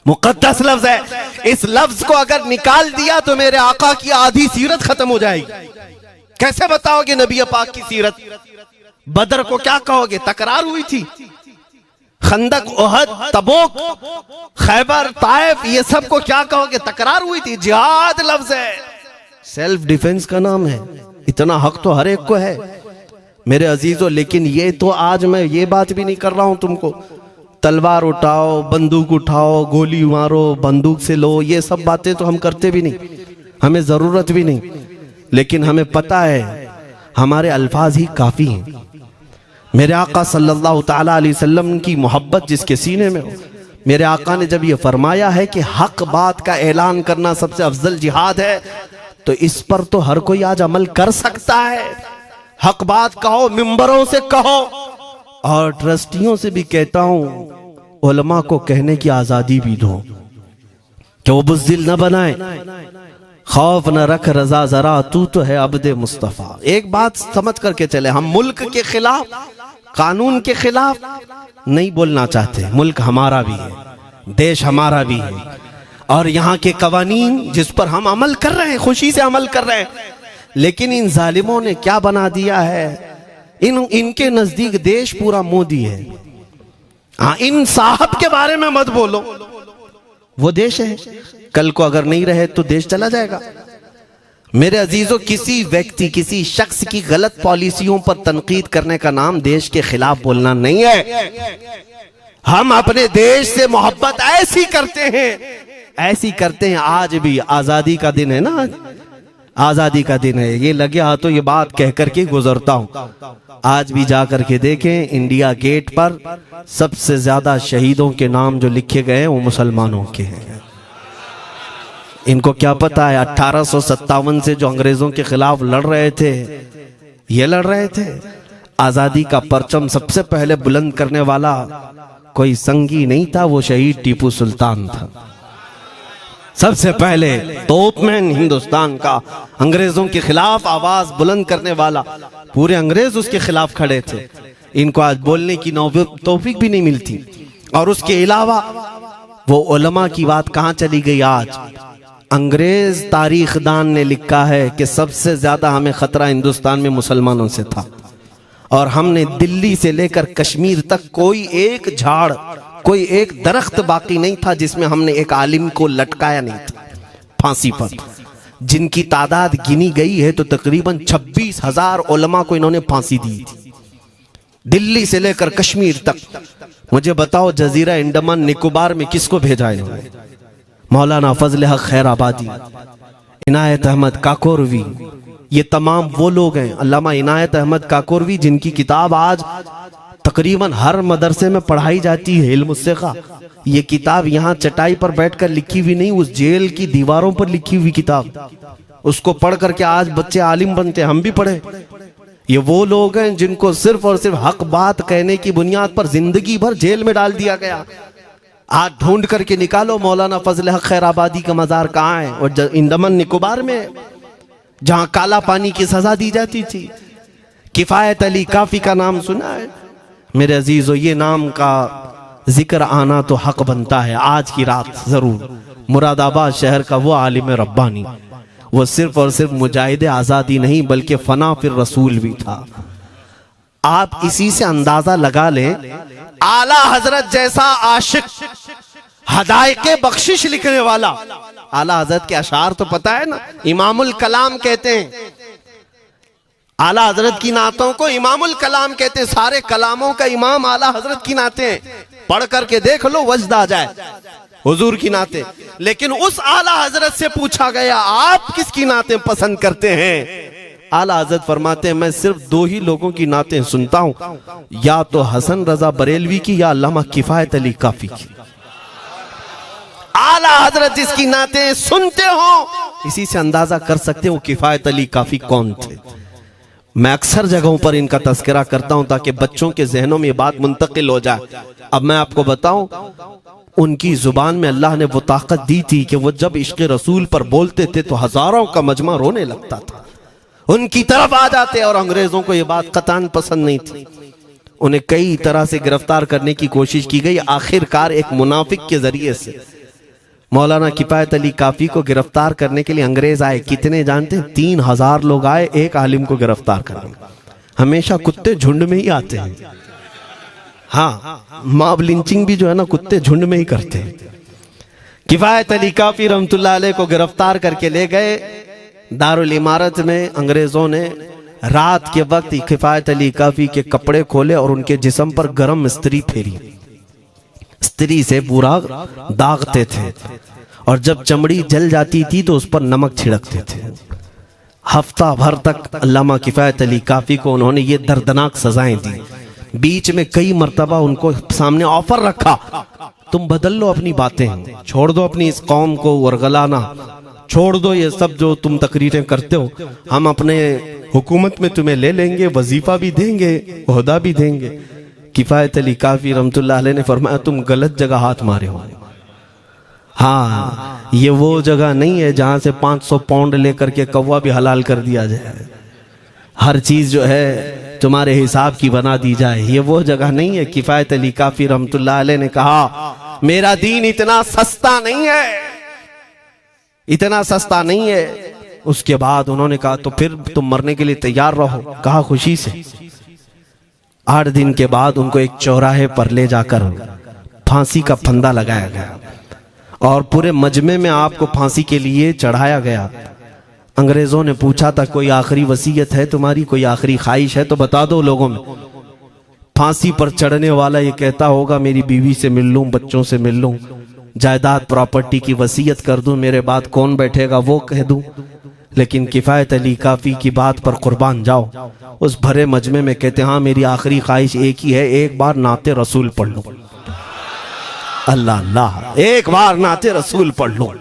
मुकद्दस लफ्ज है। इस लफ्ज को अगर निकाल दिया तो मेरे आका की आधी सीरत खत्म हो जाएगी। कैसे बताओगे नबी पाक की सीरत? बदर को क्या कहोगे? तकरार हुई थी। खंदक, ओहद, तबूक, खैबर, ताइफ, ये सब को क्या कहोगे? तकरार हुई थी। जिहाद लफ्ज है, सेल्फ डिफेंस का नाम है। इतना हक तो हर एक को है मेरे अजीजों। लेकिन ये तो आज मैं ये बात भी नहीं कर रहा हूं तुमको तलवार उठाओ, बंदूक उठाओ, गोली मारो, बंदूक से लो, ये सब बातें तो हम करते भी नहीं, हमें जरूरत भी नहीं। लेकिन हमें पता है हमारे अल्फाज ही काफी हैं। मेरे आका सल्लल्लाहु ताला अलैहि वसल्लम की मोहब्बत जिसके सीने में हो, मेरे आका ने जब ये फरमाया है कि हक बात का ऐलान करना सबसे अफजल जिहाद है, तो इस पर तो हर कोई आज अमल कर सकता है। हक बात कहो, मिंबरों से कहो, और ट्रस्टियों से भी कहता हूं उलमा को कहने की आजादी भी दो कि वो बुज़दिल न बनाए, खौफ न रख रजा जरा, तू तो है अब्दे मुस्तफा। एक बात समझ करके चले, हम मुल्क के खिलाफ, कानून के खिलाफ नहीं बोलना चाहते। मुल्क हमारा भी है, देश हमारा भी है, और यहाँ के कवानीन जिस पर हम अमल कर रहे हैं, खुशी से अमल कर रहे हैं। लेकिन इन जालिमों ने क्या बना दिया है, इनके नजदीक देश पूरा मोदी है। हाँ, इन साहब के बारे में मत बोलो, वो देश है। कल को अगर नहीं रहे तो देश चला जाएगा। मेरे अजीजों, किसी व्यक्ति, किसी शख्स की गलत पॉलिसियों पर तनकीद करने का नाम देश के खिलाफ बोलना नहीं है। हम अपने देश से मोहब्बत ऐसी करते हैं, ऐसी करते हैं। आज भी आजादी का दिन है ना, आजादी का दिन है। ये लगे हाथों ये बात कह करके गुजरता हूं। आज भी जाकर के देखें, इंडिया गेट पर सबसे ज्यादा शहीदों के नाम जो लिखे गए हैं वो मुसलमानों के हैं। इनको क्या पता है 1857 से जो अंग्रेजों के खिलाफ लड़ रहे थे, ये लड़ रहे थे। आजादी का परचम सबसे पहले बुलंद करने वाला कोई संगी नहीं था, वो शहीद टीपू सुल्तान था। सबसे पहले तोपमैन हिंदुस्तान का, अंग्रेजों के खिलाफ आवाज बुलंद करने वाला। पूरे अंग्रेज उसके खिलाफ खड़े थे। इनको आज बोलने की तौफीक भी नहीं मिलती। और उसके अलावा वो उलमा की बात कहां चली गई आज? अंग्रेज तारीखदान ने लिखा है कि सबसे ज्यादा हमें खतरा हिंदुस्तान में मुसलमानों से था, और हमने दिल्ली से लेकर कश्मीर तक कोई एक झाड़, कोई एक दरख्त बाकी नहीं था जिसमें हमने एक आलिम को लटकाया नहीं था फांसी पर। जिनकी तादाद गिनी गई है तो तकरीबन 26,000 उलमा को इन्होंने फांसी दी थी, दिल्ली से लेकर कश्मीर तक। मुझे बताओ, जजीरा अंडमान निकोबार में किसको भेजा इन्होंने? मौलाना फजल हक खैराबादी, इनायत अहमद काकोरवी, ये तमाम वो लोग हैं। अल्लामा इनायत अहमद काकोरवी, जिनकी किताब आज तकरीबन हर मदरसे में पढ़ाई जाती है, इल्म उस्सिक़ा। ये किताब यहाँ चटाई पर बैठकर लिखी हुई नहीं, उस जेल की दीवारों पर लिखी हुई किताब। उसको पढ़ करके आज बच्चे आलिम बनते, हम भी पढ़े। ये वो लोग हैं जिनको सिर्फ और सिर्फ हक बात कहने की बुनियाद पर जिंदगी भर जेल में डाल दिया गया। आज ढूंढ करके निकालो मौलाना फजल हक खैराबादी का मजार कहाँ है, और अंडमान निकोबार में। जहां काला पानी की सजा दी जाती थी। किफायत अली काफी का नाम सुना है मेरे अजीजों? ये नाम का जिक्र आना तो हक बनता है आज की रात जरूर। मुरादाबाद शहर का वो आलिम रब्बानी, वो सिर्फ और सिर्फ मुजाहिद आजादी नहीं बल्कि फना फिर रसूल भी था। आप इसी से अंदाजा लगा लें, आला हजरत जैसा आशिक, हदायके बख्शिश लिखने वाला। आला हजरत के अशार तो पता है ना, इमामुल कलाम कहते हैं। आला हजरत की नातों को इमामुल कलाम कहते हैं। सारे कलामों का इमाम आला हजरत की नाते हैं। पढ़ करके देख लो, वजद आ जाए हुजूर की नाते। लेकिन उस आला हजरत से पूछा गया, आप किसकी नाते पसंद करते हैं? आला हजरत फरमाते हैं, मैं सिर्फ दो ही लोगों की नाते सुनता हूं, या तो हसन रजा बरेलवी की या अल्लामा किफायत अली काफी की। आला हजरत जिसकी नाते सुनते हो, इसी से अंदाजा कर सकते हो किफायत अली काफी कौन थे। मैं अक्सर जगहों पर इनका तस्करा करता हूं ताकि बच्चों के जहनों में ये बात मुंतकिल हो जाए। अब मैं आपको बताऊं, उनकी जुबान में अल्लाह ने वो ताकत दी थी कि वो जब इश्क़ रसूल पर बोलते थे तो हजारों का मजमा रोने लगता था, उनकी तरफ आ जाते। और अंग्रेजों को ये बात कतान पसंद नहीं थी। उन्हें कई तरह से गिरफ्तार करने की कोशिश की गई। आखिरकार एक मुनाफिक के जरिए से मौलाना किफायत अली काफी को गिरफ्तार करने के लिए अंग्रेज आए। कितने जानते हैं? 3000 लोग आए एक आलिम को गिरफ्तार करने। हमेशा कुत्ते झुंड में ही आते हैं। हाँ, मॉब लिंचिंग भी जो है ना, कुत्ते झुंड में ही करते हैं। किफायत अली काफी रहमतुल्लाह अलैह को गिरफ्तार करके ले गए दारुल इमारत में। अंग्रेजों ने रात के वक्त किफायत अली काफी के कपड़े खोले और उनके जिस्म पर गर्म स्त्री फेरी। स्त्री से पूरा दागते थे और जब चमड़ी जल जाती थी तो उस पर नमक छिड़कते थे। हफ्ता भर तक अल्लामा किफायत अली काफी को उन्होंने ये दर्दनाक सजाएं दी। बीच में कई मर्तबा उनको सामने ऑफर रखा, तुम बदल लो अपनी बातें, छोड़ दो अपनी इस कौम को वरगलाना, छोड़ दो ये सब जो तुम तकरीरें करते हो, हम अपने हुकूमत में तुम्हें ले लेंगे, वजीफा भी देंगे, ओहदा भी देंगे। किफायत अली काफी रहमतुल्लाह अलैह ने फरमाया, तुम गलत जगह हाथ मारे हो। हाँ, ये वो जगह नहीं है जहां से 500 पाउंड लेकर के कौवा भी हलाल कर दिया जाए, हर चीज जो है तुम्हारे हिसाब की बना दी जाए, ये वो जगह नहीं है। किफायत अली काफी रहमतुल्लाह अलैह ने कहा, मेरा दीन इतना सस्ता नहीं है, इतना सस्ता नहीं है। उसके बाद उन्होंने कहा, तो फिर तुम मरने के लिए तैयार रहो। कहा, खुशी से। 8 दिन के बाद उनको एक चौराहे पर ले जाकर फांसी का फंदा लगाया गया और पूरे मजमे में आपको फांसी के लिए चढ़ाया गया। अंग्रेजों ने पूछा था, कोई आखिरी वसीयत है तुम्हारी, कोई आखिरी ख्वाहिश है तो बता दो लोगों में। फांसी पर चढ़ने वाला ये कहता होगा, मेरी बीवी से मिल लूं, बच्चों से मिल लूं, जायदाद प्रॉपर्टी की वसीयत कर दूं, मेरे बाद कौन बैठेगा वो कह दूं। लेकिन किफायत अली काफी की बात पर कुर्बान जाओ। उस भरे मजमे में कहते, हाँ मेरी आखिरी ख्वाहिश एक ही है, एक बार नाते रसूल पढ़ लो। अल्लाह अल्लाह, एक बार नाते रसूल पढ़ लो।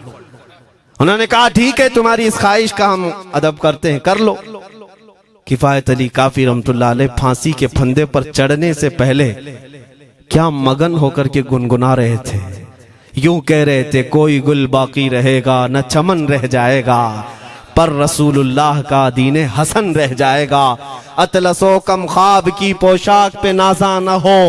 उन्होंने कहा, ठीक है, तुम्हारी इस ख्वाहिश का हम अदब करते हैं, कर लो। किफायत अली काफी रहमतुल्लाह अलैह फांसी के फंदे पर चढ़ने से पहले क्या मगन होकर के गुनगुना रहे थे, यूं कह रहे थे, कोई गुल बाकी रहेगा न चमन रह जाएगा, पर रसूलुल्लाह का दीने हसन रह जाएगा। अतलसो कम ख्वाब की पोशाक पे नाजा न हो,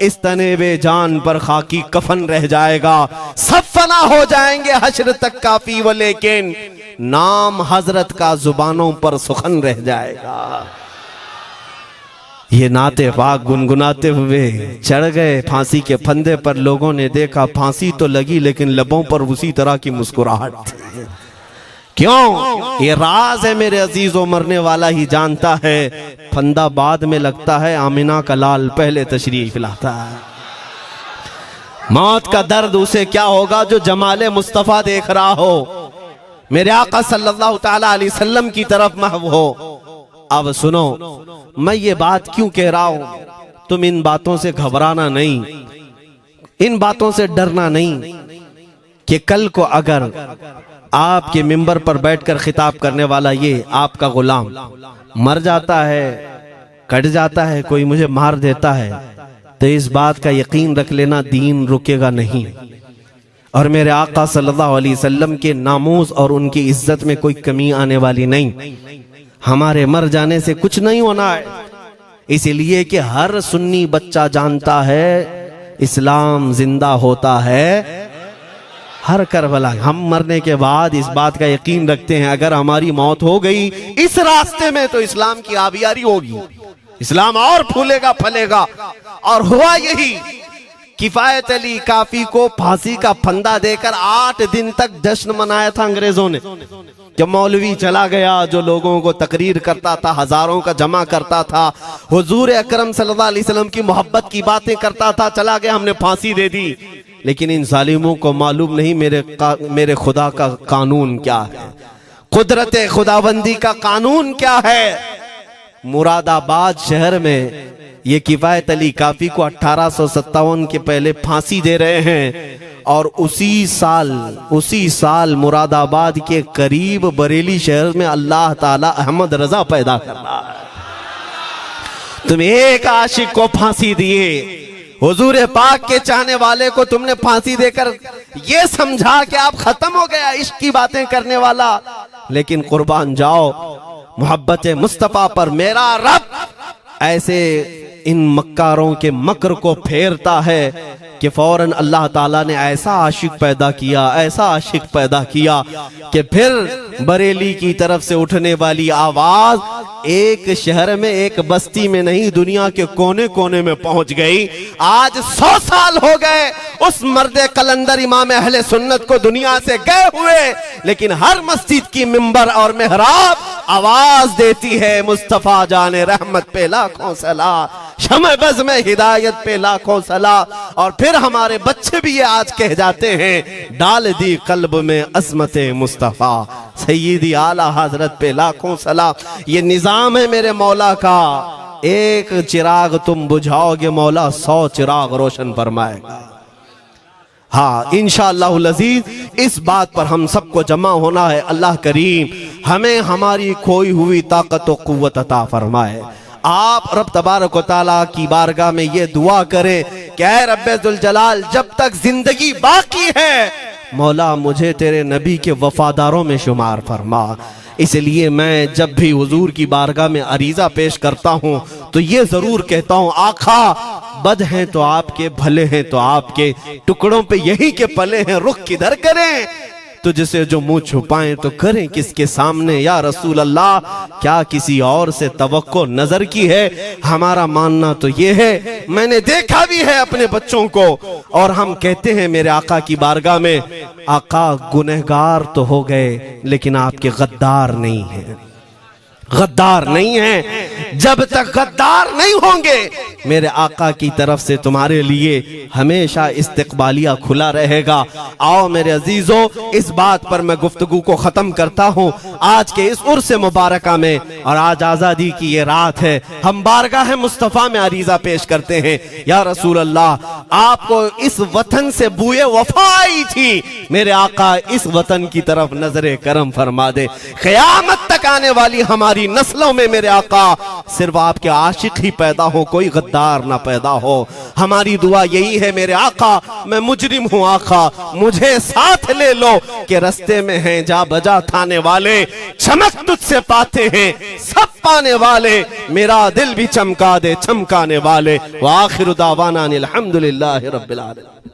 इस तने बे जान पर खाकी कफन रह जाएगा। सब फना हो जाएंगे हश्र तक काफी, वो लेकिन नाम हजरत का जुबानों पर सुखन रह जाएगा। ये नाते पाक गुनगुनाते हुए चढ़ गए फांसी के फंदे पर। लोगों ने देखा फांसी तो लगी लेकिन लबों पर उसी तरह की मुस्कुराहट थी। क्यों? ये राज है मेरे अजीजों, मरने वाला ही जानता है। फंदा बाद में लगता है, आमिना का लाल पहले तशरीफ लाता है। मौत का दर्द उसे क्या होगा जो जमाले मुस्तफा देख रहा हो, मेरे आका सल्लल्लाहु ताला अलैहि वसल्लम की तरफ महव हो। अब सुनो, मैं ये बात क्यों कह रहा हूं, तुम इन बातों से घबराना नहीं, इन बातों से डरना नहीं कि कल को अगर आपके मिंबर पर बैठकर खिताब करने वाला ये आपका गुलाम मर जाता है, कट जाता है, कोई मुझे मार देता है, तो इस बात का यकीन रख लेना, दीन रुकेगा नहीं। और मेरे आका सल्लल्लाहु अलैहि वसल्लम के नामूस और उनकी इज्जत में कोई कमी आने वाली नहीं। हमारे मर जाने से कुछ नहीं होना है, इसलिए कि हर सुन्नी बच्चा जानता है इस्लाम जिंदा होता है हर करबला। हम मरने के बाद इस बात का यकीन रखते हैं अगर हमारी मौत हो गई इस रास्ते में तो इस्लाम की आबियारी होगी, इस्लाम और फूलेगा फलेगा। और हुआ यही, किफायत अली काफी को फांसी का फंदा देकर 8 दिन तक जश्न मनाया था अंग्रेजों ने। जब मौलवी चला गया जो लोगों को तकरीर करता था, हजारों का जमा करता था, हुजूर अकरम सल्लल्लाहु अलैहि वसल्लम की मोहब्बत की बातें करता था, चला गया, हमने फांसी दे दी। लेकिन इन जालिमों को मालूम नहीं मेरे खुदा का कानून क्या है, कुदरत खुदाबंदी का कानून क्या है। मुरादाबाद शहर में ये किफायत अली काफी को 1857 के पहले फांसी दे रहे हैं और उसी साल मुरादाबाद के करीब बरेली शहर में अल्लाह ताला अहमद रजा पैदा कर रहा है। तुम एक आशिक को फांसी दिए, हुजूर पाक के चाहने वाले को तुमने फांसी देकर ये समझा कि आप खत्म हो गया इश्क की बातें करने वाला। लेकिन कुर्बान जाओ मोहब्बत मुस्तफा पर, मेरा रब ऐसे इन मक्कारों के मकर को फेरता है कि फौरन अल्लाह ताला ने ऐसा आशिक पैदा किया कि फिर बरेली की तरफ से उठने वाली आवाज एक शहर में, एक बस्ती में नहीं, दुनिया के कोने कोने में पहुंच गई। आज 100 साल हो गए उस मर्दे कलंदर इमाम अहले सुन्नत को दुनिया से गए हुए, लेकिन हर मस्जिद की मिंबर और मेहराब आवाज देती है मुस्तफा जाने रहमत पे लाखों सला, शमे बज़ में हिदायत पे लाखों सला। और फिर हमारे बच्चे भी ये आज कह जाते हैं, डाल दी कल्ब में अज़मत मुस्तफा, सय्यदी आला हजरत पे लाखों सला। ये निजाम है मेरे मौला का, एक चिराग तुम बुझाओगे मौला 100 चिराग रोशन फरमाएगा। हाँ इंशाअल्लाह अज़ीज़ इस बात पर हम सबको जमा होना है। अल्लाह करीम हमें हमारी खोई हुई ताकत व कुव्वत अता फरमाए। आप रब तबारक व तआला की बारगाह में ये दुआ करें कि ऐ रब्बे जुल जलाल, जब तक जिंदगी बाकी है मौला मुझे तेरे नबी के वफादारों में शुमार फरमा। इसलिए मैं जब भी हुजूर की बारगाह में अरीजा पेश करता हूँ तो ये जरूर कहता हूँ, आका बद हैं तो आपके, भले हैं तो आपके, टुकड़ों पे यही के पले हैं, रुख किधर करें, तुझसे जो मुंह छुपाएं तो करें किसके सामने। या रसूल अल्लाह, क्या किसी और से तवक्को नजर की है? हमारा मानना तो ये है, मैंने देखा भी है अपने बच्चों को, और हम कहते हैं मेरे आका की बारगाह में, आका गुनहगार तो हो गए लेकिन आपके गद्दार नहीं है, गद्दार नहीं है। जब तक गद्दार नहीं होंगे मेरे आका की तरफ से तुम्हारे लिए हमेशा इस्तकबालिया खुला रहेगा। आओ मेरे अजीजों, इस बात पर मैं गुफ्तगू को खत्म करता हूँ। आज के इस उर्स मुबारका में, और आज आजादी की ये रात है, हम बारगाह मुस्तफा में अरीजा पेश करते हैं, या रसूल अल्लाह, आपको इस वतन से बूए वफा आई थी, मेरे आका इस वतन की तरफ नजरे करम फरमा दे। क़यामत तक आने वाली हमारी नस्लों में मेरे आका सिर्फ आपके आशिक ही पैदा हो, कोई गद्दार ना पैदा हो। हमारी दुआ यही है मेरे आका, मैं मुजरिम हूँ आका, मुझे साथ ले लो कि रस्ते में हैं जा बजा थाने वाले, चमक तुझसे पाते हैं सब पाने वाले, मेरा दिल भी चमका दे चमकाने वाले। व आखिरु दावाना अनिल हम्दुलिल्लाहि रब्बिल आलमीन।